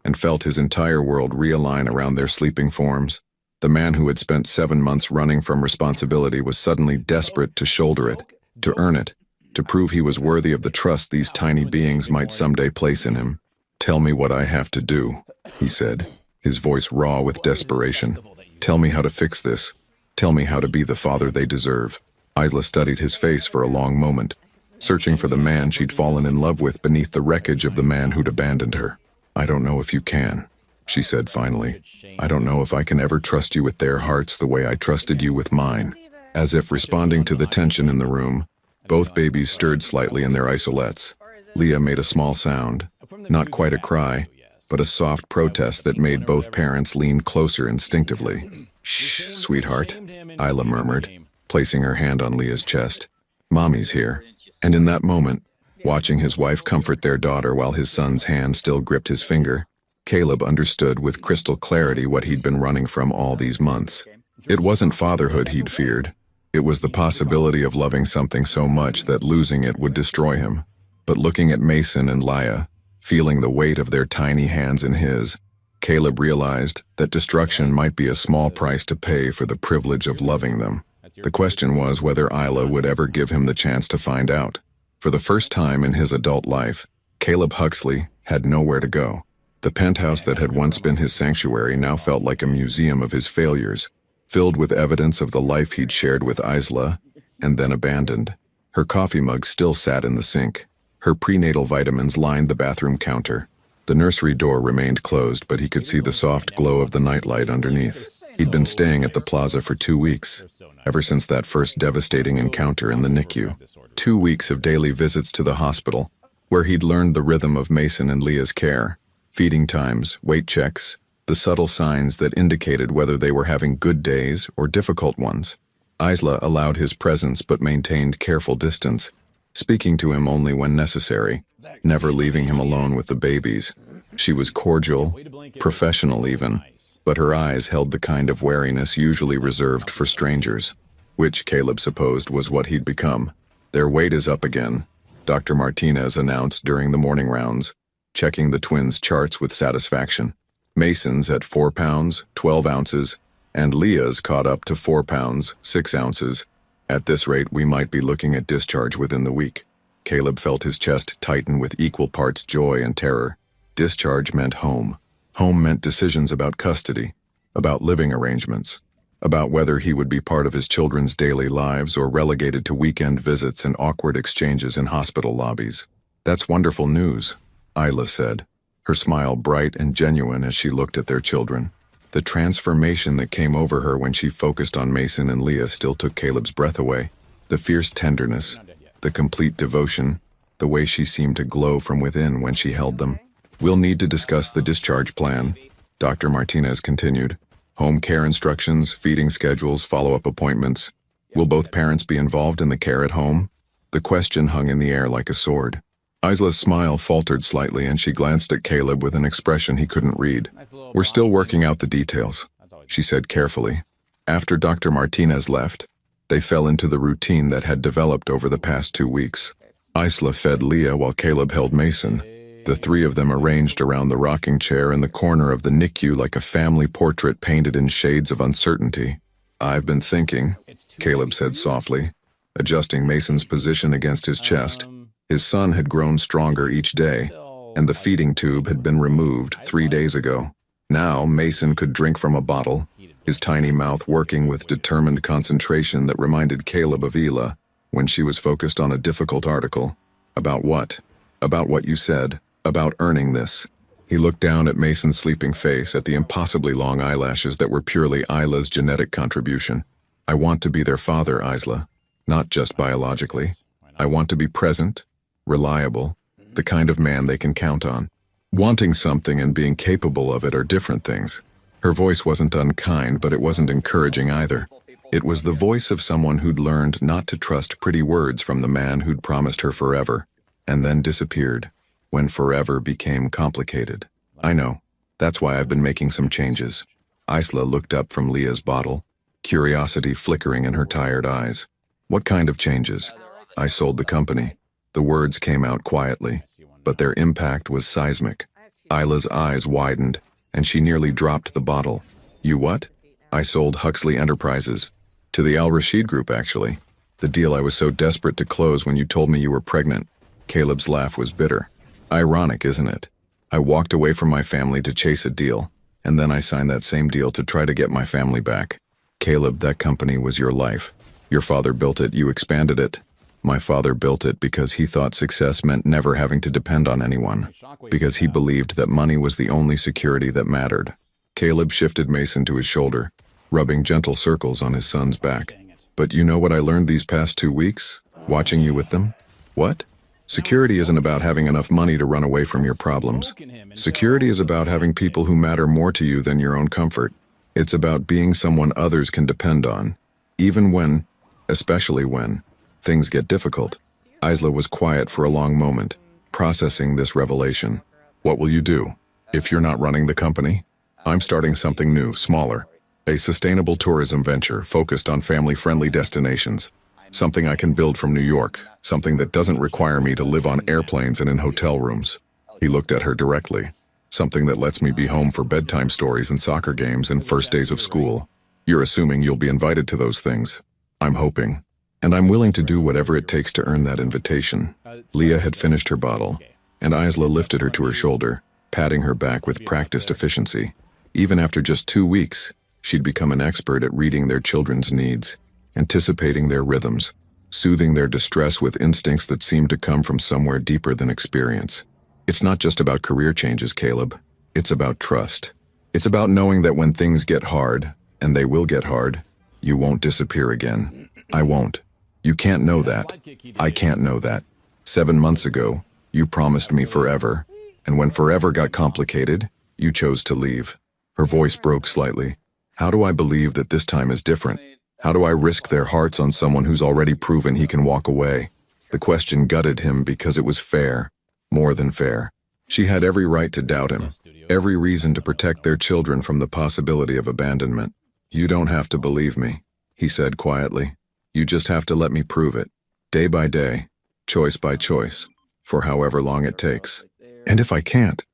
and felt his entire world realign around their sleeping forms. The man who had spent 7 months running from responsibility was suddenly desperate to shoulder it, to earn it, to prove he was worthy of the trust these tiny beings might someday place in him. Tell me what I have to do, he said, his voice raw with desperation. Tell me how to fix this. Tell me how to be the father they deserve. Isla studied his face for a long moment, searching for the man she'd fallen in love with beneath the wreckage of the man who'd abandoned her. I don't know if you can, she said finally. I don't know if I can ever trust you with their hearts the way I trusted you with mine. As if responding to the tension in the room, both babies stirred slightly in their isolettes. Leah made a small sound, not quite a cry, but a soft protest that made both parents lean closer instinctively. Shh, sweetheart, Isla murmured, placing her hand on Leah's chest. Mommy's here. And in that moment, watching his wife comfort their daughter while his son's hand still gripped his finger, Caleb understood with crystal clarity what he'd been running from all these months. It wasn't fatherhood he'd feared. It was the possibility of loving something so much that losing it would destroy him. But looking at Mason and Laya, feeling the weight of their tiny hands in his, Caleb realized that destruction might be a small price to pay for the privilege of loving them. The question was whether Isla would ever give him the chance to find out. For the first time in his adult life, Caleb Huxley had nowhere to go. The penthouse that had once been his sanctuary now felt like a museum of his failures, filled with evidence of the life he'd shared with Isla and then abandoned. Her coffee mug still sat in the sink. Her prenatal vitamins lined the bathroom counter. The nursery door remained closed, but he could see the soft glow of the nightlight underneath. He'd been staying at the plaza for 2 weeks, ever since that first devastating encounter in the NICU. 2 weeks of daily visits to the hospital, where he'd learned the rhythm of Mason and Leah's care. Feeding times, weight checks, the subtle signs that indicated whether they were having good days or difficult ones. Isla allowed his presence but maintained careful distance, speaking to him only when necessary, never leaving him alone with the babies. She was cordial, professional even, but her eyes held the kind of wariness usually reserved for strangers, which Caleb supposed was what he'd become. Their weight is up again, Dr. Martinez announced during the morning rounds, checking the twins' charts with satisfaction. Mason's at 4 pounds, 12 ounces, and Leah's caught up to 4 pounds, 6 ounces. At this rate, we might be looking at discharge within the week. Caleb felt his chest tighten with equal parts joy and terror. Discharge meant home. Home meant decisions about custody, about living arrangements, about whether he would be part of his children's daily lives or relegated to weekend visits and awkward exchanges in hospital lobbies. That's wonderful news, Isla said, her smile bright and genuine as she looked at their children. The transformation that came over her when she focused on Mason and Leah still took Caleb's breath away. The fierce tenderness, the complete devotion, the way she seemed to glow from within when she held them. We'll need to discuss the discharge plan, Dr. Martinez continued. Home care instructions, feeding schedules, follow-up appointments. Will both parents be involved in the care at home? The question hung in the air like a sword. Isla's smile faltered slightly and she glanced at Caleb with an expression he couldn't read. We're still working out the details, she said carefully. After Dr. Martinez left, they fell into the routine that had developed over the past 2 weeks. Isla fed Leah while Caleb held Mason. The three of them arranged around the rocking chair in the corner of the NICU like a family portrait painted in shades of uncertainty. I've been thinking, Caleb said softly, adjusting Mason's position against his chest. His son had grown stronger each day, and the feeding tube had been removed 3 days ago. Now Mason could drink from a bottle, his tiny mouth working with determined concentration that reminded Caleb of Ela when she was focused on a difficult article. About what? About what you said. About earning this. He looked down at Mason's sleeping face, at the impossibly long eyelashes that were purely Isla's genetic contribution. I want to be their father, Isla. Not just biologically. I want to be present, reliable, the kind of man they can count on. Wanting something and being capable of it are different things. Her voice wasn't unkind, but it wasn't encouraging either. It was the voice of someone who'd learned not to trust pretty words from the man who'd promised her forever, and then disappeared, when forever became complicated. I know. That's why I've been making some changes. Isla looked up from Leah's bottle, curiosity flickering in her tired eyes. What kind of changes? I sold the company. The words came out quietly, but their impact was seismic. Isla's eyes widened, and she nearly dropped the bottle. You what? I sold Huxley Enterprises. To the Al Rashid Group, actually. The deal I was so desperate to close when you told me you were pregnant. Caleb's laugh was bitter. Ironic, isn't it? I walked away from my family to chase a deal, and then I signed that same deal to try to get my family back. Caleb, that company was your life. Your father built it, you expanded it. My father built it because he thought success meant never having to depend on anyone, because he believed that money was the only security that mattered. Caleb shifted Mason to his shoulder, rubbing gentle circles on his son's back. But you know what I learned these past 2 weeks, watching you with them? What? Security isn't about having enough money to run away from your problems. Security is about having people who matter more to you than your own comfort. It's about being someone others can depend on, even when, especially when, things get difficult. Isla was quiet for a long moment, processing this revelation. What will you do? If you're not running the company? I'm starting something new, smaller. A sustainable tourism venture focused on family-friendly destinations. Something I can build from New York. Something that doesn't require me to live on airplanes and in hotel rooms. He looked at her directly. Something that lets me be home for bedtime stories and soccer games and first days of school. You're assuming you'll be invited to those things. I'm hoping. And I'm willing to do whatever it takes to earn that invitation. Leah had finished her bottle, and Isla lifted her to her shoulder, patting her back with practiced efficiency. Even after just 2 weeks, she'd become an expert at reading their children's needs, anticipating their rhythms, soothing their distress with instincts that seemed to come from somewhere deeper than experience. It's not just about career changes, Caleb. It's about trust. It's about knowing that when things get hard, and they will get hard, you won't disappear again. I won't. You can't know that. I can't know that. 7 months ago, you promised me forever, and when forever got complicated, you chose to leave. Her voice broke slightly. How do I believe that this time is different? How do I risk their hearts on someone who's already proven he can walk away? The question gutted him because it was fair, more than fair. She had every right to doubt him, every reason to protect their children from the possibility of abandonment. You don't have to believe me, he said quietly. You just have to let me prove it, day by day, choice by choice, for however long it takes. And if I can't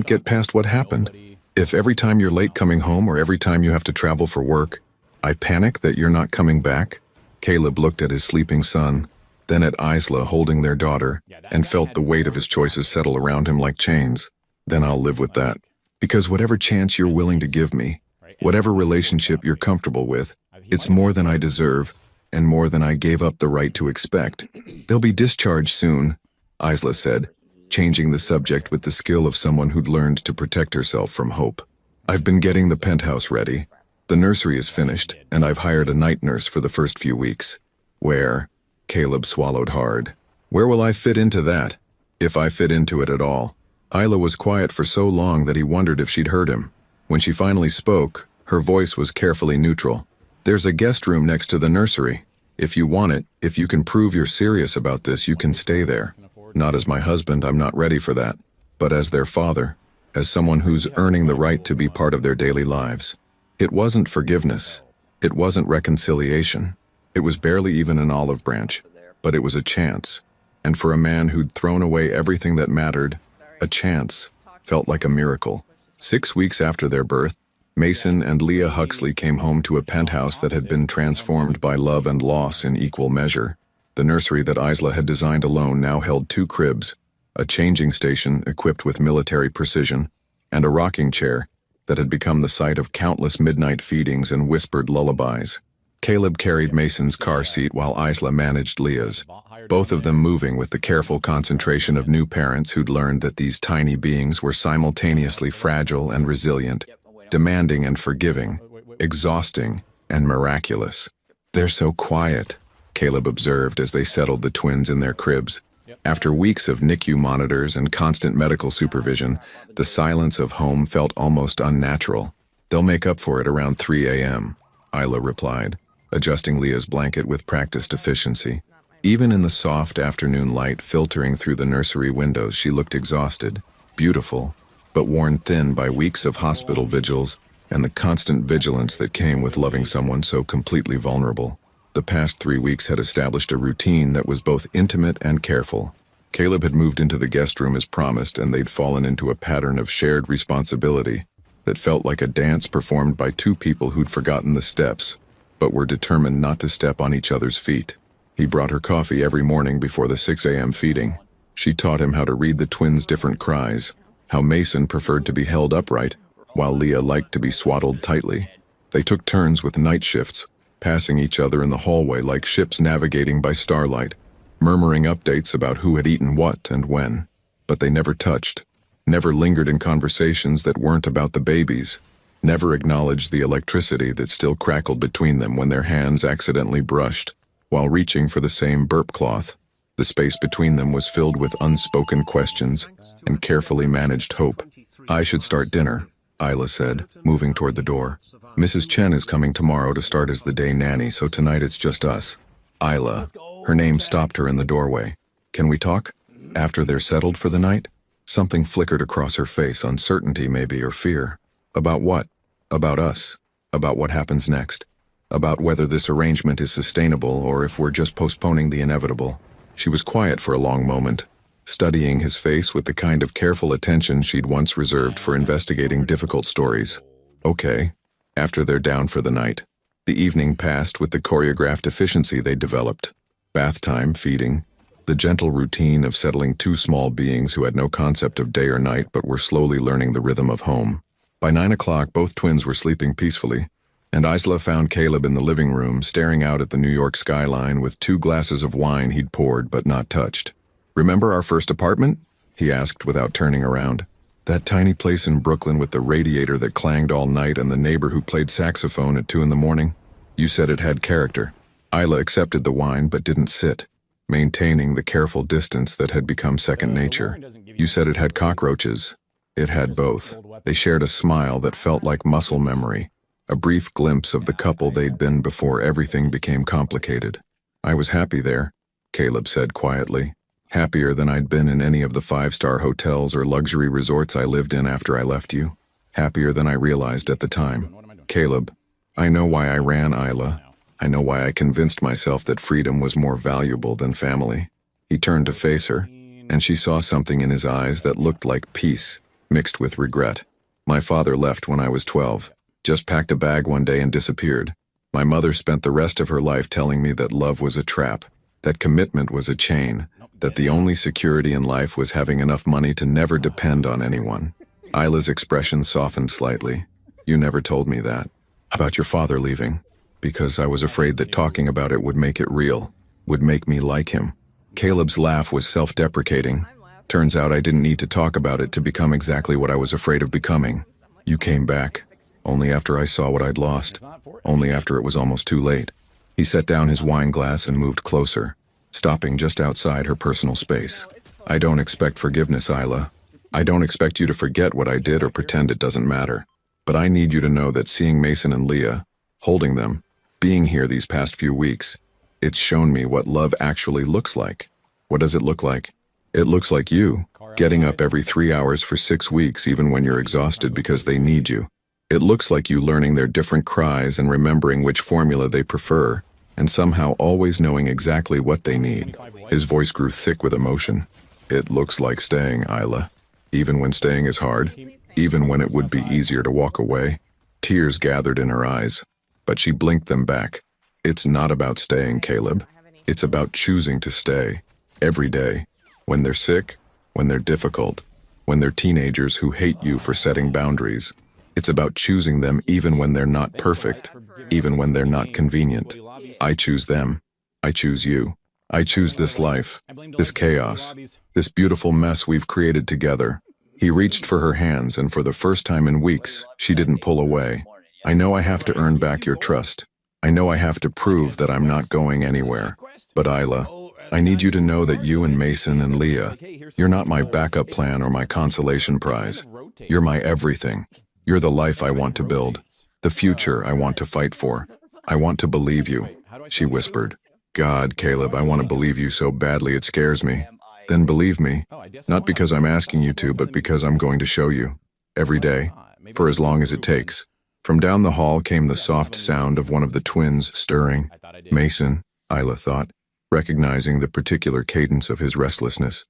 get past what happened, if every time you're late coming home or every time you have to travel for work, I panic that you're not coming back. Caleb looked at his sleeping son, then at Isla holding their daughter, and felt the weight of his choices settle around him like chains. Then I'll live with that. Because whatever chance you're willing to give me, whatever relationship you're comfortable with, it's more than I deserve, and more than I gave up the right to expect. They'll be discharged soon, Isla said, changing the subject with the skill of someone who'd learned to protect herself from hope. I've been getting the penthouse ready. The nursery is finished, and I've hired a night nurse for the first few weeks. Where? Caleb swallowed hard. Where will I fit into that? If I fit into it at all. Isla was quiet for so long that he wondered if she'd heard him. When she finally spoke, her voice was carefully neutral. There's a guest room next to the nursery. If you want it, if you can prove you're serious about this, you can stay there. Not as my husband, I'm not ready for that. But as their father, as someone who's earning the right to be part of their daily lives. It wasn't forgiveness. It wasn't reconciliation. It was barely even an olive branch. But it was a chance. And for a man who'd thrown away everything that mattered, a chance felt like a miracle. 6 weeks after their birth, Mason and Leah Huxley came home to a penthouse that had been transformed by love and loss in equal measure. The nursery that Isla had designed alone now held 2 cribs, a changing station equipped with military precision, and a rocking chair that had become the site of countless midnight feedings and whispered lullabies. Caleb carried Mason's car seat while Isla managed Leah's, both of them moving with the careful concentration of new parents who'd learned that these tiny beings were simultaneously fragile and resilient, demanding and forgiving, exhausting and miraculous. They're so quiet, Caleb observed as they settled the twins in their cribs. After weeks of NICU monitors and constant medical supervision, the silence of home felt almost unnatural. They'll make up for it around 3 a.m., Isla replied, adjusting Leah's blanket with practiced efficiency. Even in the soft afternoon light filtering through the nursery windows, she looked exhausted, beautiful, but worn thin by weeks of hospital vigils and the constant vigilance that came with loving someone so completely vulnerable. The past 3 weeks had established a routine that was both intimate and careful. Caleb had moved into the guest room as promised, and they'd fallen into a pattern of shared responsibility that felt like a dance performed by two people who'd forgotten the steps, but were determined not to step on each other's feet. He brought her coffee every morning before the 6 a.m. feeding. She taught him how to read the twins' different cries, how Mason preferred to be held upright, while Leah liked to be swaddled tightly. They took turns with night shifts, passing each other in the hallway like ships navigating by starlight, murmuring updates about who had eaten what and when. But they never touched, never lingered in conversations that weren't about the babies, never acknowledged the electricity that still crackled between them when their hands accidentally brushed while reaching for the same burp cloth. The space between them was filled with unspoken questions and carefully managed hope. "I should start dinner," Isla said, moving toward the door. "Mrs. Chen is coming tomorrow to start as the day nanny, so tonight it's just us." Isla, her name stopped her in the doorway. "Can we talk? After they're settled for the night?" Something flickered across her face, uncertainty maybe, or fear. About what? About us. About what happens next. About whether this arrangement is sustainable or if we're just postponing the inevitable. She was quiet for a long moment, studying his face with the kind of careful attention she'd once reserved for investigating difficult stories. "Okay. After they're down for the night." The evening passed with the choreographed efficiency they developed. Bath time, feeding, the gentle routine of settling two small beings who had no concept of day or night but were slowly learning the rhythm of home. By 9 o'clock, both twins were sleeping peacefully, and Isla found Caleb in the living room, staring out at the New York skyline with 2 glasses of wine he'd poured but not touched. "Remember our first apartment?" he asked without turning around. "That tiny place in Brooklyn with the radiator that clanged all night and the neighbor who played saxophone at 2 in the morning? You said it had character." Isla accepted the wine but didn't sit, maintaining the careful distance that had become second nature. "You said it had cockroaches." It had both. They shared a smile that felt like muscle memory, a brief glimpse of the couple they'd been before everything became complicated. "I was happy there," Caleb said quietly. "Happier than I'd been in any of the 5-star hotels or luxury resorts I lived in after I left you. Happier than I realized at the time." "Caleb, I know why I ran, Isla. I know why I convinced myself that freedom was more valuable than family." He turned to face her, and she saw something in his eyes that looked like peace, mixed with regret. "My father left when I was 12. Just packed a bag one day and disappeared. My mother spent the rest of her life telling me that love was a trap, that commitment was a chain, that the only security in life was having enough money to never depend on anyone." Isla's expression softened slightly. "You never told me that. About your father leaving. Because I was afraid that talking about it would make it real, would make me like him." Caleb's laugh was self-deprecating. "Turns out I didn't need to talk about it to become exactly what I was afraid of becoming. You came back. Only after I saw what I'd lost. Only after it was almost too late." He set down his wine glass and moved closer, stopping just outside her personal space. "I don't expect forgiveness, Isla. I don't expect you to forget what I did or pretend it doesn't matter. But I need you to know that seeing Mason and Leah, holding them, being here these past few weeks, it's shown me what love actually looks like." "What does it look like?" "It looks like you, getting up every 3 hours for 6 weeks even when you're exhausted because they need you. It looks like you learning their different cries and remembering which formula they prefer, and somehow always knowing exactly what they need." His voice grew thick with emotion. "It looks like staying, Isla. Even when staying is hard, even when it would be easier to walk away." Tears gathered in her eyes, but she blinked them back. "It's not about staying, Caleb. It's about choosing to stay. Every day. When they're sick, when they're difficult, when they're teenagers who hate you for setting boundaries. It's about choosing them even when they're not perfect, even when they're not convenient. I choose them. I choose you. I choose this life, this chaos, this beautiful mess we've created together." He reached for her hands, and for the first time in weeks, she didn't pull away. "I know I have to earn back your trust. I know I have to prove that I'm not going anywhere. But Isla, I need you to know that you and Mason and Leah, you're not my backup plan or my consolation prize. You're my everything. You're the life I want to build, the future I want to fight for. I want to believe you, she whispered. God, Caleb, I want to believe you so badly it scares me. Then believe me, not because I'm asking you to, but because I'm going to show you. Every day, for as long as it takes. From down the hall came the soft sound of one of the twins stirring. Mason, Isla thought, recognizing the particular cadence of his restlessness.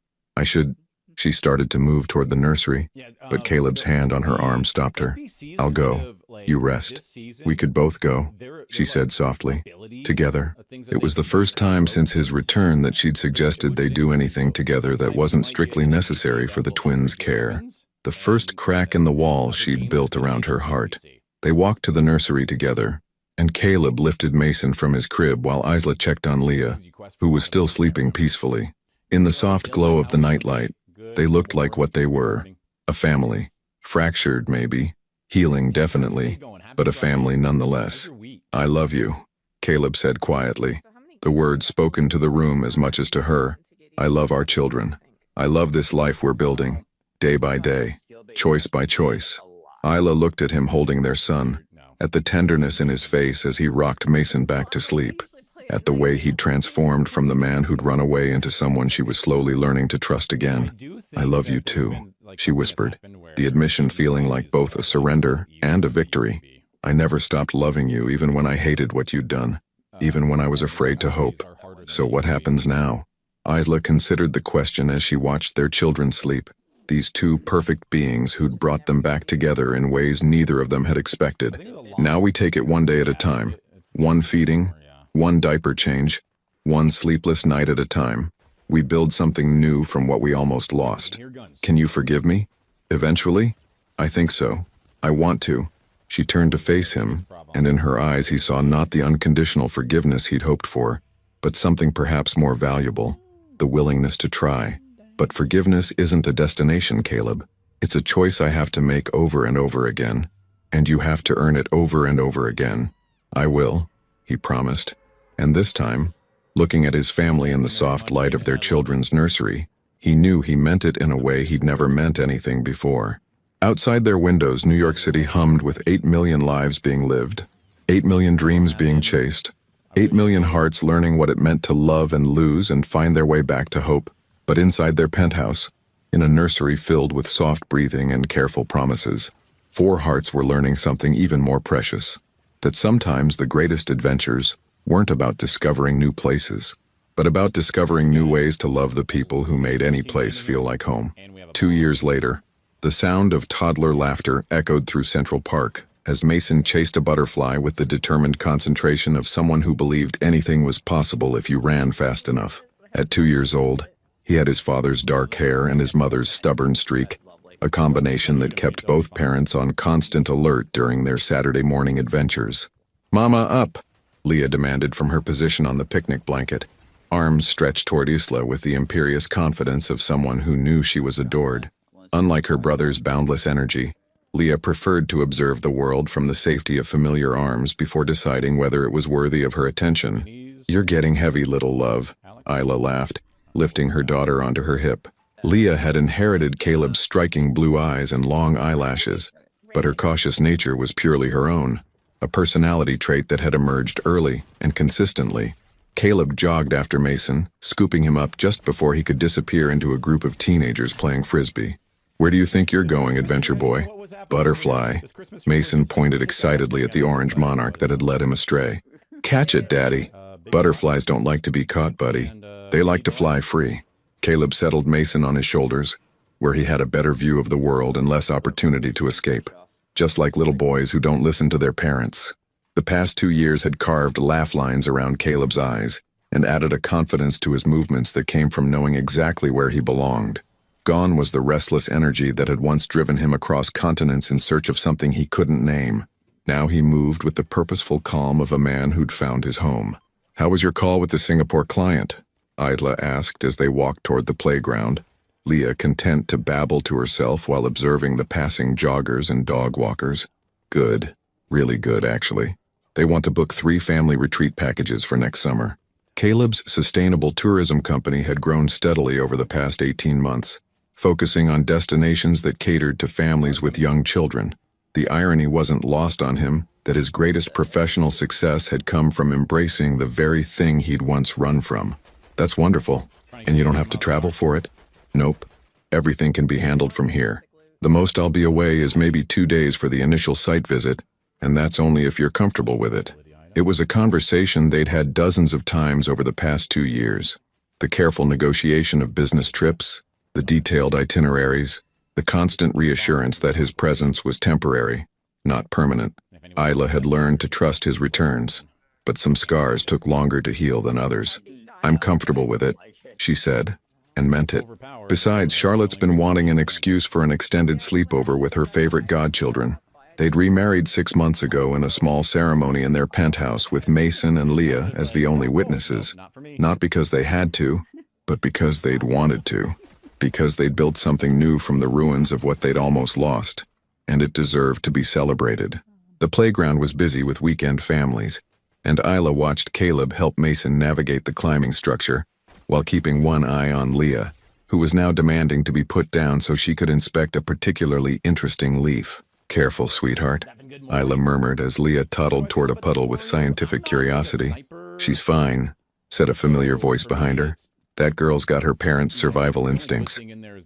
She started to move toward the nursery, but Caleb's hand on her arm stopped her. I'll go. You rest. We could both go, she said softly. Together. It was the first time since his return that she'd suggested they do anything together that wasn't strictly necessary for the twins' care. The first crack in the wall she'd built around her heart. They walked to the nursery together, and Caleb lifted Mason from his crib while Isla checked on Leah, who was still sleeping peacefully. In the soft glow of the nightlight, they looked like what they were, a family. Fractured, maybe, healing definitely, but a family nonetheless. I love you, Caleb said quietly, the words spoken to the room as much as to her. I love our children. I love this life we're building, day by day, choice by choice. Isla looked at him holding their son, at the tenderness in his face as he rocked Mason back to sleep, at the way he'd transformed from the man who'd run away into someone she was slowly learning to trust again. I love you too, she whispered, the admission feeling like both a surrender and a victory. I never stopped loving you even when I hated what you'd done, even when I was afraid to hope. So what happens now? Isla considered the question as she watched their children sleep, these two perfect beings who'd brought them back together in ways neither of them had expected. Now we take it one day at a time, one feeding, one diaper change, one sleepless night at a time. We build something new from what we almost lost. Can you forgive me? Eventually? I think so. I want to. She turned to face him, and in her eyes he saw not the unconditional forgiveness he'd hoped for, but something perhaps more valuable, the willingness to try. But forgiveness isn't a destination, Caleb. It's a choice I have to make over and over again, and you have to earn it over and over again. I will, he promised. And this time, looking at his family in the soft light of their children's nursery, he knew he meant it in a way he'd never meant anything before. Outside their windows, New York City hummed with 8 million lives being lived, 8 million dreams being chased, 8 million hearts learning what it meant to love and lose and find their way back to hope. But inside their penthouse, in a nursery filled with soft breathing and careful promises, 4 hearts were learning something even more precious, that sometimes the greatest adventures weren't about discovering new places, but about discovering new ways to love the people who made any place feel like home. 2 years later, the sound of toddler laughter echoed through Central Park as Mason chased a butterfly with the determined concentration of someone who believed anything was possible if you ran fast enough. At 2 years old, he had his father's dark hair and his mother's stubborn streak, a combination that kept both parents on constant alert during their Saturday morning adventures. "Mama, up!" Leah demanded from her position on the picnic blanket, arms stretched toward Isla with the imperious confidence of someone who knew she was adored. Unlike her brother's boundless energy, Leah preferred to observe the world from the safety of familiar arms before deciding whether it was worthy of her attention. "You're getting heavy, little love," Isla laughed, lifting her daughter onto her hip. Leah had inherited Caleb's striking blue eyes and long eyelashes, but her cautious nature was purely her own, a personality trait that had emerged early and consistently. Caleb jogged after Mason, scooping him up just before he could disappear into a group of teenagers playing frisbee. "Where do you think you're going, adventure boy?" "Butterfly." Mason pointed excitedly at the orange monarch that had led him astray. "Catch it, Daddy." "Butterflies don't like to be caught, buddy. They like to fly free." Caleb settled Mason on his shoulders, where he had a better view of the world and less opportunity to escape. Just like little boys who don't listen to their parents. The past 2 years had carved laugh lines around Caleb's eyes and added a confidence to his movements that came from knowing exactly where he belonged. Gone was the restless energy that had once driven him across continents in search of something he couldn't name. Now he moved with the purposeful calm of a man who'd found his home. "How was your call with the Singapore client?" Isla asked as they walked toward the playground, Leah content to babble to herself while observing the passing joggers and dog walkers. "Good. Really good, actually. They want to book 3 family retreat packages for next summer." Caleb's sustainable tourism company had grown steadily over the past 18 months, focusing on destinations that catered to families with young children. The irony wasn't lost on him that his greatest professional success had come from embracing the very thing he'd once run from. That's wonderful. And you don't have to travel for it? Nope. Everything can be handled from here. The most I'll be away is maybe 2 days for the initial site visit, and that's only if you're comfortable with it. It was a conversation they'd had dozens of times over the past 2 years. The careful negotiation of business trips, the detailed itineraries, the constant reassurance that his presence was temporary, not permanent. Isla had learned to trust his returns, but some scars took longer to heal than others. I'm comfortable with it, she said, and meant it. Besides, Charlotte's been wanting an excuse for an extended sleepover with her favorite godchildren. They'd remarried 6 months ago in a small ceremony in their penthouse with Mason and Leah as the only witnesses. Not because they had to, but because they'd wanted to. Because they'd built something new from the ruins of what they'd almost lost, and it deserved to be celebrated. The playground was busy with weekend families, and Isla watched Caleb help Mason navigate the climbing structure, while keeping one eye on Leah, who was now demanding to be put down so she could inspect a particularly interesting leaf. Careful, sweetheart, Isla murmured as Leah toddled toward a puddle with scientific curiosity. She's fine, said a familiar voice behind her. That girl's got her parents' survival instincts.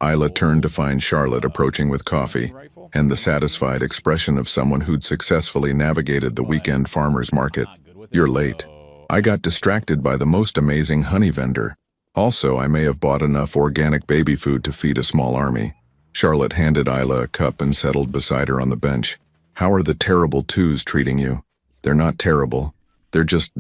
Isla turned to find Charlotte approaching with coffee, and the satisfied expression of someone who'd successfully navigated the weekend farmer's market. You're late. I got distracted by the most amazing honey vendor. Also, I may have bought enough organic baby food to feed a small army. Charlotte handed Isla a cup and settled beside her on the bench. How are the terrible twos treating you? They're not terrible. They're just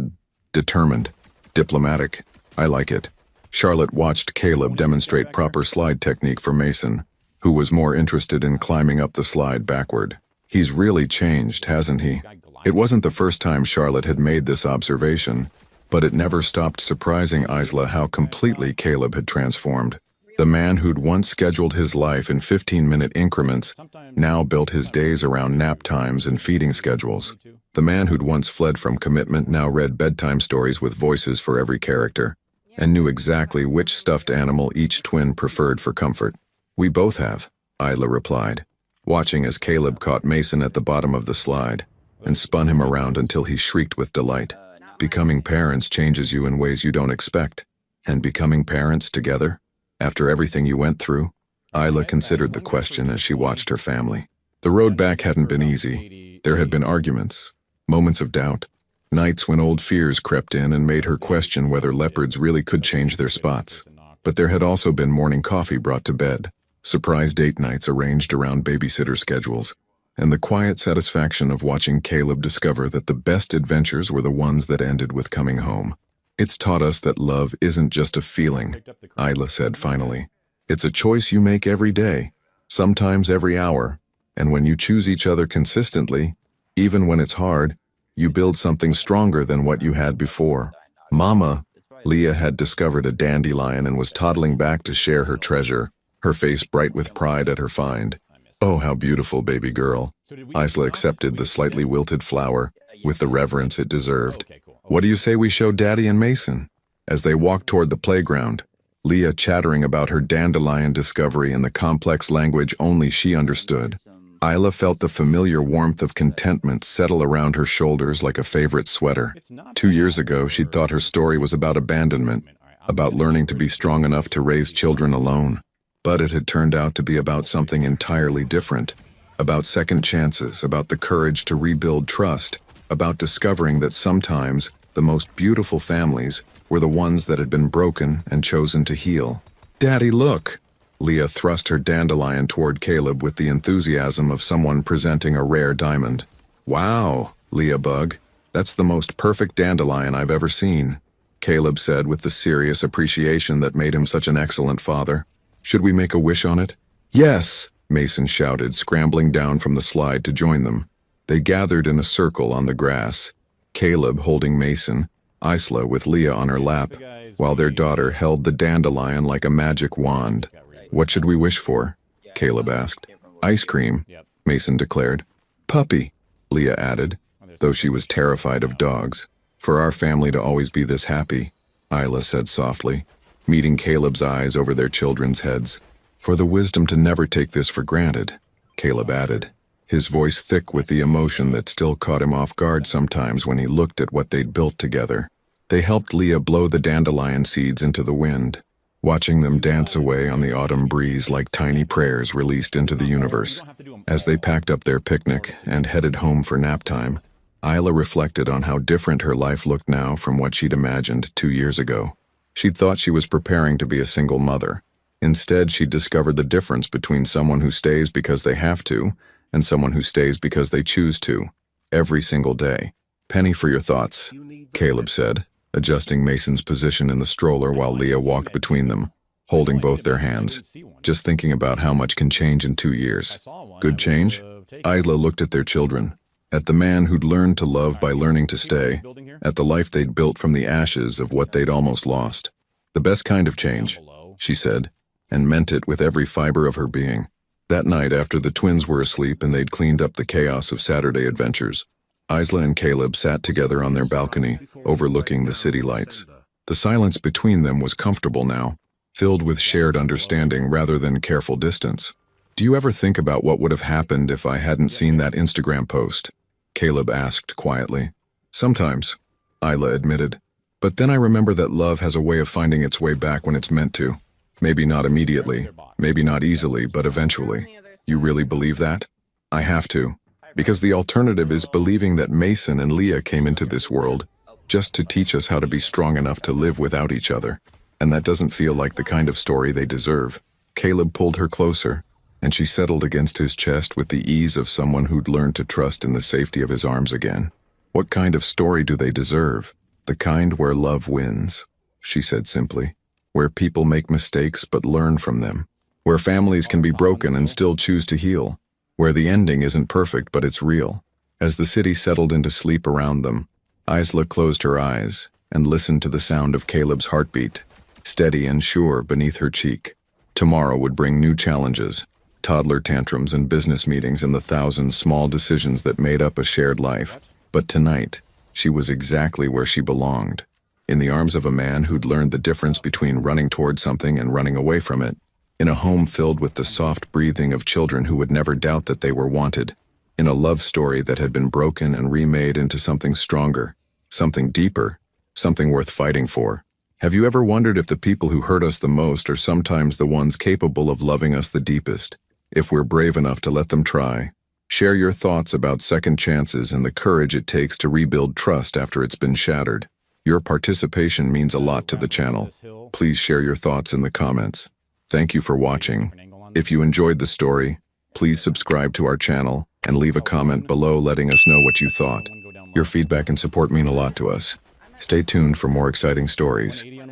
determined. Diplomatic. I like it. Charlotte watched Caleb demonstrate proper slide technique for Mason, who was more interested in climbing up the slide backward. He's really changed, hasn't he? It wasn't the first time Charlotte had made this observation, but it never stopped surprising Isla how completely Caleb had transformed. The man who'd once scheduled his life in 15-minute increments now built his days around nap times and feeding schedules. The man who'd once fled from commitment now read bedtime stories with voices for every character, and knew exactly which stuffed animal each twin preferred for comfort. We both have, Isla replied, watching as Caleb caught Mason at the bottom of the slide and spun him around until he shrieked with delight. Becoming parents changes you in ways you don't expect. And becoming parents together? After everything you went through? Isla considered the question as she watched her family. The road back hadn't been easy. There had been arguments, moments of doubt, nights when old fears crept in and made her question whether leopards really could change their spots. But there had also been morning coffee brought to bed, surprise date nights arranged around babysitter schedules, and the quiet satisfaction of watching Caleb discover that the best adventures were the ones that ended with coming home. It's taught us that love isn't just a feeling, Isla said finally. It's a choice you make every day, sometimes every hour, and when you choose each other consistently, even when it's hard, you build something stronger than what you had before. Mama, Leah had discovered a dandelion and was toddling back to share her treasure, her face bright with pride at her find. Oh, how beautiful, baby girl. Isla accepted the slightly wilted flower with the reverence it deserved. What do you say we show Daddy and Mason? As they walked toward the playground, Leah chattering about her dandelion discovery in the complex language only she understood. Isla felt the familiar warmth of contentment settle around her shoulders like a favorite sweater. 2 years ago, she'd thought her story was about abandonment, about learning to be strong enough to raise children alone. But it had turned out to be about something entirely different, about second chances, about the courage to rebuild trust, about discovering that sometimes the most beautiful families were the ones that had been broken and chosen to heal. Daddy, look! Leah thrust her dandelion toward Caleb with the enthusiasm of someone presenting a rare diamond. Wow, Leah Bug, that's the most perfect dandelion I've ever seen, Caleb said with the serious appreciation that made him such an excellent father. Should we make a wish on it? Yes, Mason shouted, scrambling down from the slide to join them. They gathered in a circle on the grass, Caleb holding Mason, Isla with Leah on her lap, while their daughter held the dandelion like a magic wand. What should we wish for? Caleb asked. Ice cream, Mason declared. Puppy, Leah added, though she was terrified of dogs. For our family to always be this happy, Isla said softly, meeting Caleb's eyes over their children's heads. For the wisdom to never take this for granted, Caleb added. his voice thick with the emotion that still caught him off guard sometimes when he looked at what they'd built together. They helped Leah blow the dandelion seeds into the wind, watching them dance away on the autumn breeze like tiny prayers released into the universe. As they packed up their picnic and headed home for nap time, Isla reflected on how different her life looked now from what she'd imagined 2 years ago. She'd thought she was preparing to be a single mother. Instead, she'd discovered the difference between someone who stays because they have to and someone who stays because they choose to, every single day. "Penny for your thoughts," Caleb said, adjusting Mason's position in the stroller while Leah walked between them, holding both their hands. "Just thinking about how much can change in 2 years." "Good change?" Isla looked at their children, at the man who'd learned to love by learning to stay, at the life they'd built from the ashes of what they'd almost lost. "The best kind of change," she said, and meant it with every fiber of her being. That night, after the twins were asleep and they'd cleaned up the chaos of Saturday adventures, Isla and Caleb sat together on their balcony, overlooking the city lights. The silence between them was comfortable now, filled with shared understanding rather than careful distance. "Do you ever think about what would have happened if I hadn't seen that Instagram post?" Caleb asked quietly. "Sometimes," Isla admitted. "But then I remember that love has a way of finding its way back when it's meant to. Maybe not immediately, maybe not easily, but eventually." "You really believe that?" "I have to. Because the alternative is believing that Mason and Leah came into this world just to teach us how to be strong enough to live without each other. And that doesn't feel like the kind of story they deserve." Caleb pulled her closer, and she settled against his chest with the ease of someone who'd learned to trust in the safety of his arms again. "What kind of story do they deserve? The kind where love wins," she said simply. "Where people make mistakes but learn from them. Where families can be broken and still choose to heal. Where the ending isn't perfect but it's real." As the city settled into sleep around them, Isla closed her eyes and listened to the sound of Caleb's heartbeat, steady and sure beneath her cheek. Tomorrow would bring new challenges, toddler tantrums and business meetings and the 1,000 small decisions that made up a shared life. But tonight, she was exactly where she belonged, in the arms of a man who'd learned the difference between running toward something and running away from it, in a home filled with the soft breathing of children who would never doubt that they were wanted, in a love story that had been broken and remade into something stronger, something deeper, something worth fighting for. Have you ever wondered if the people who hurt us the most are sometimes the ones capable of loving us the deepest, if we're brave enough to let them try? Share your thoughts about second chances and the courage it takes to rebuild trust after it's been shattered. Your participation means a lot to the channel. Please share your thoughts in the comments. Thank you for watching. If you enjoyed the story, please subscribe to our channel and leave a comment below letting us know what you thought. Your feedback and support mean a lot to us. Stay tuned for more exciting stories.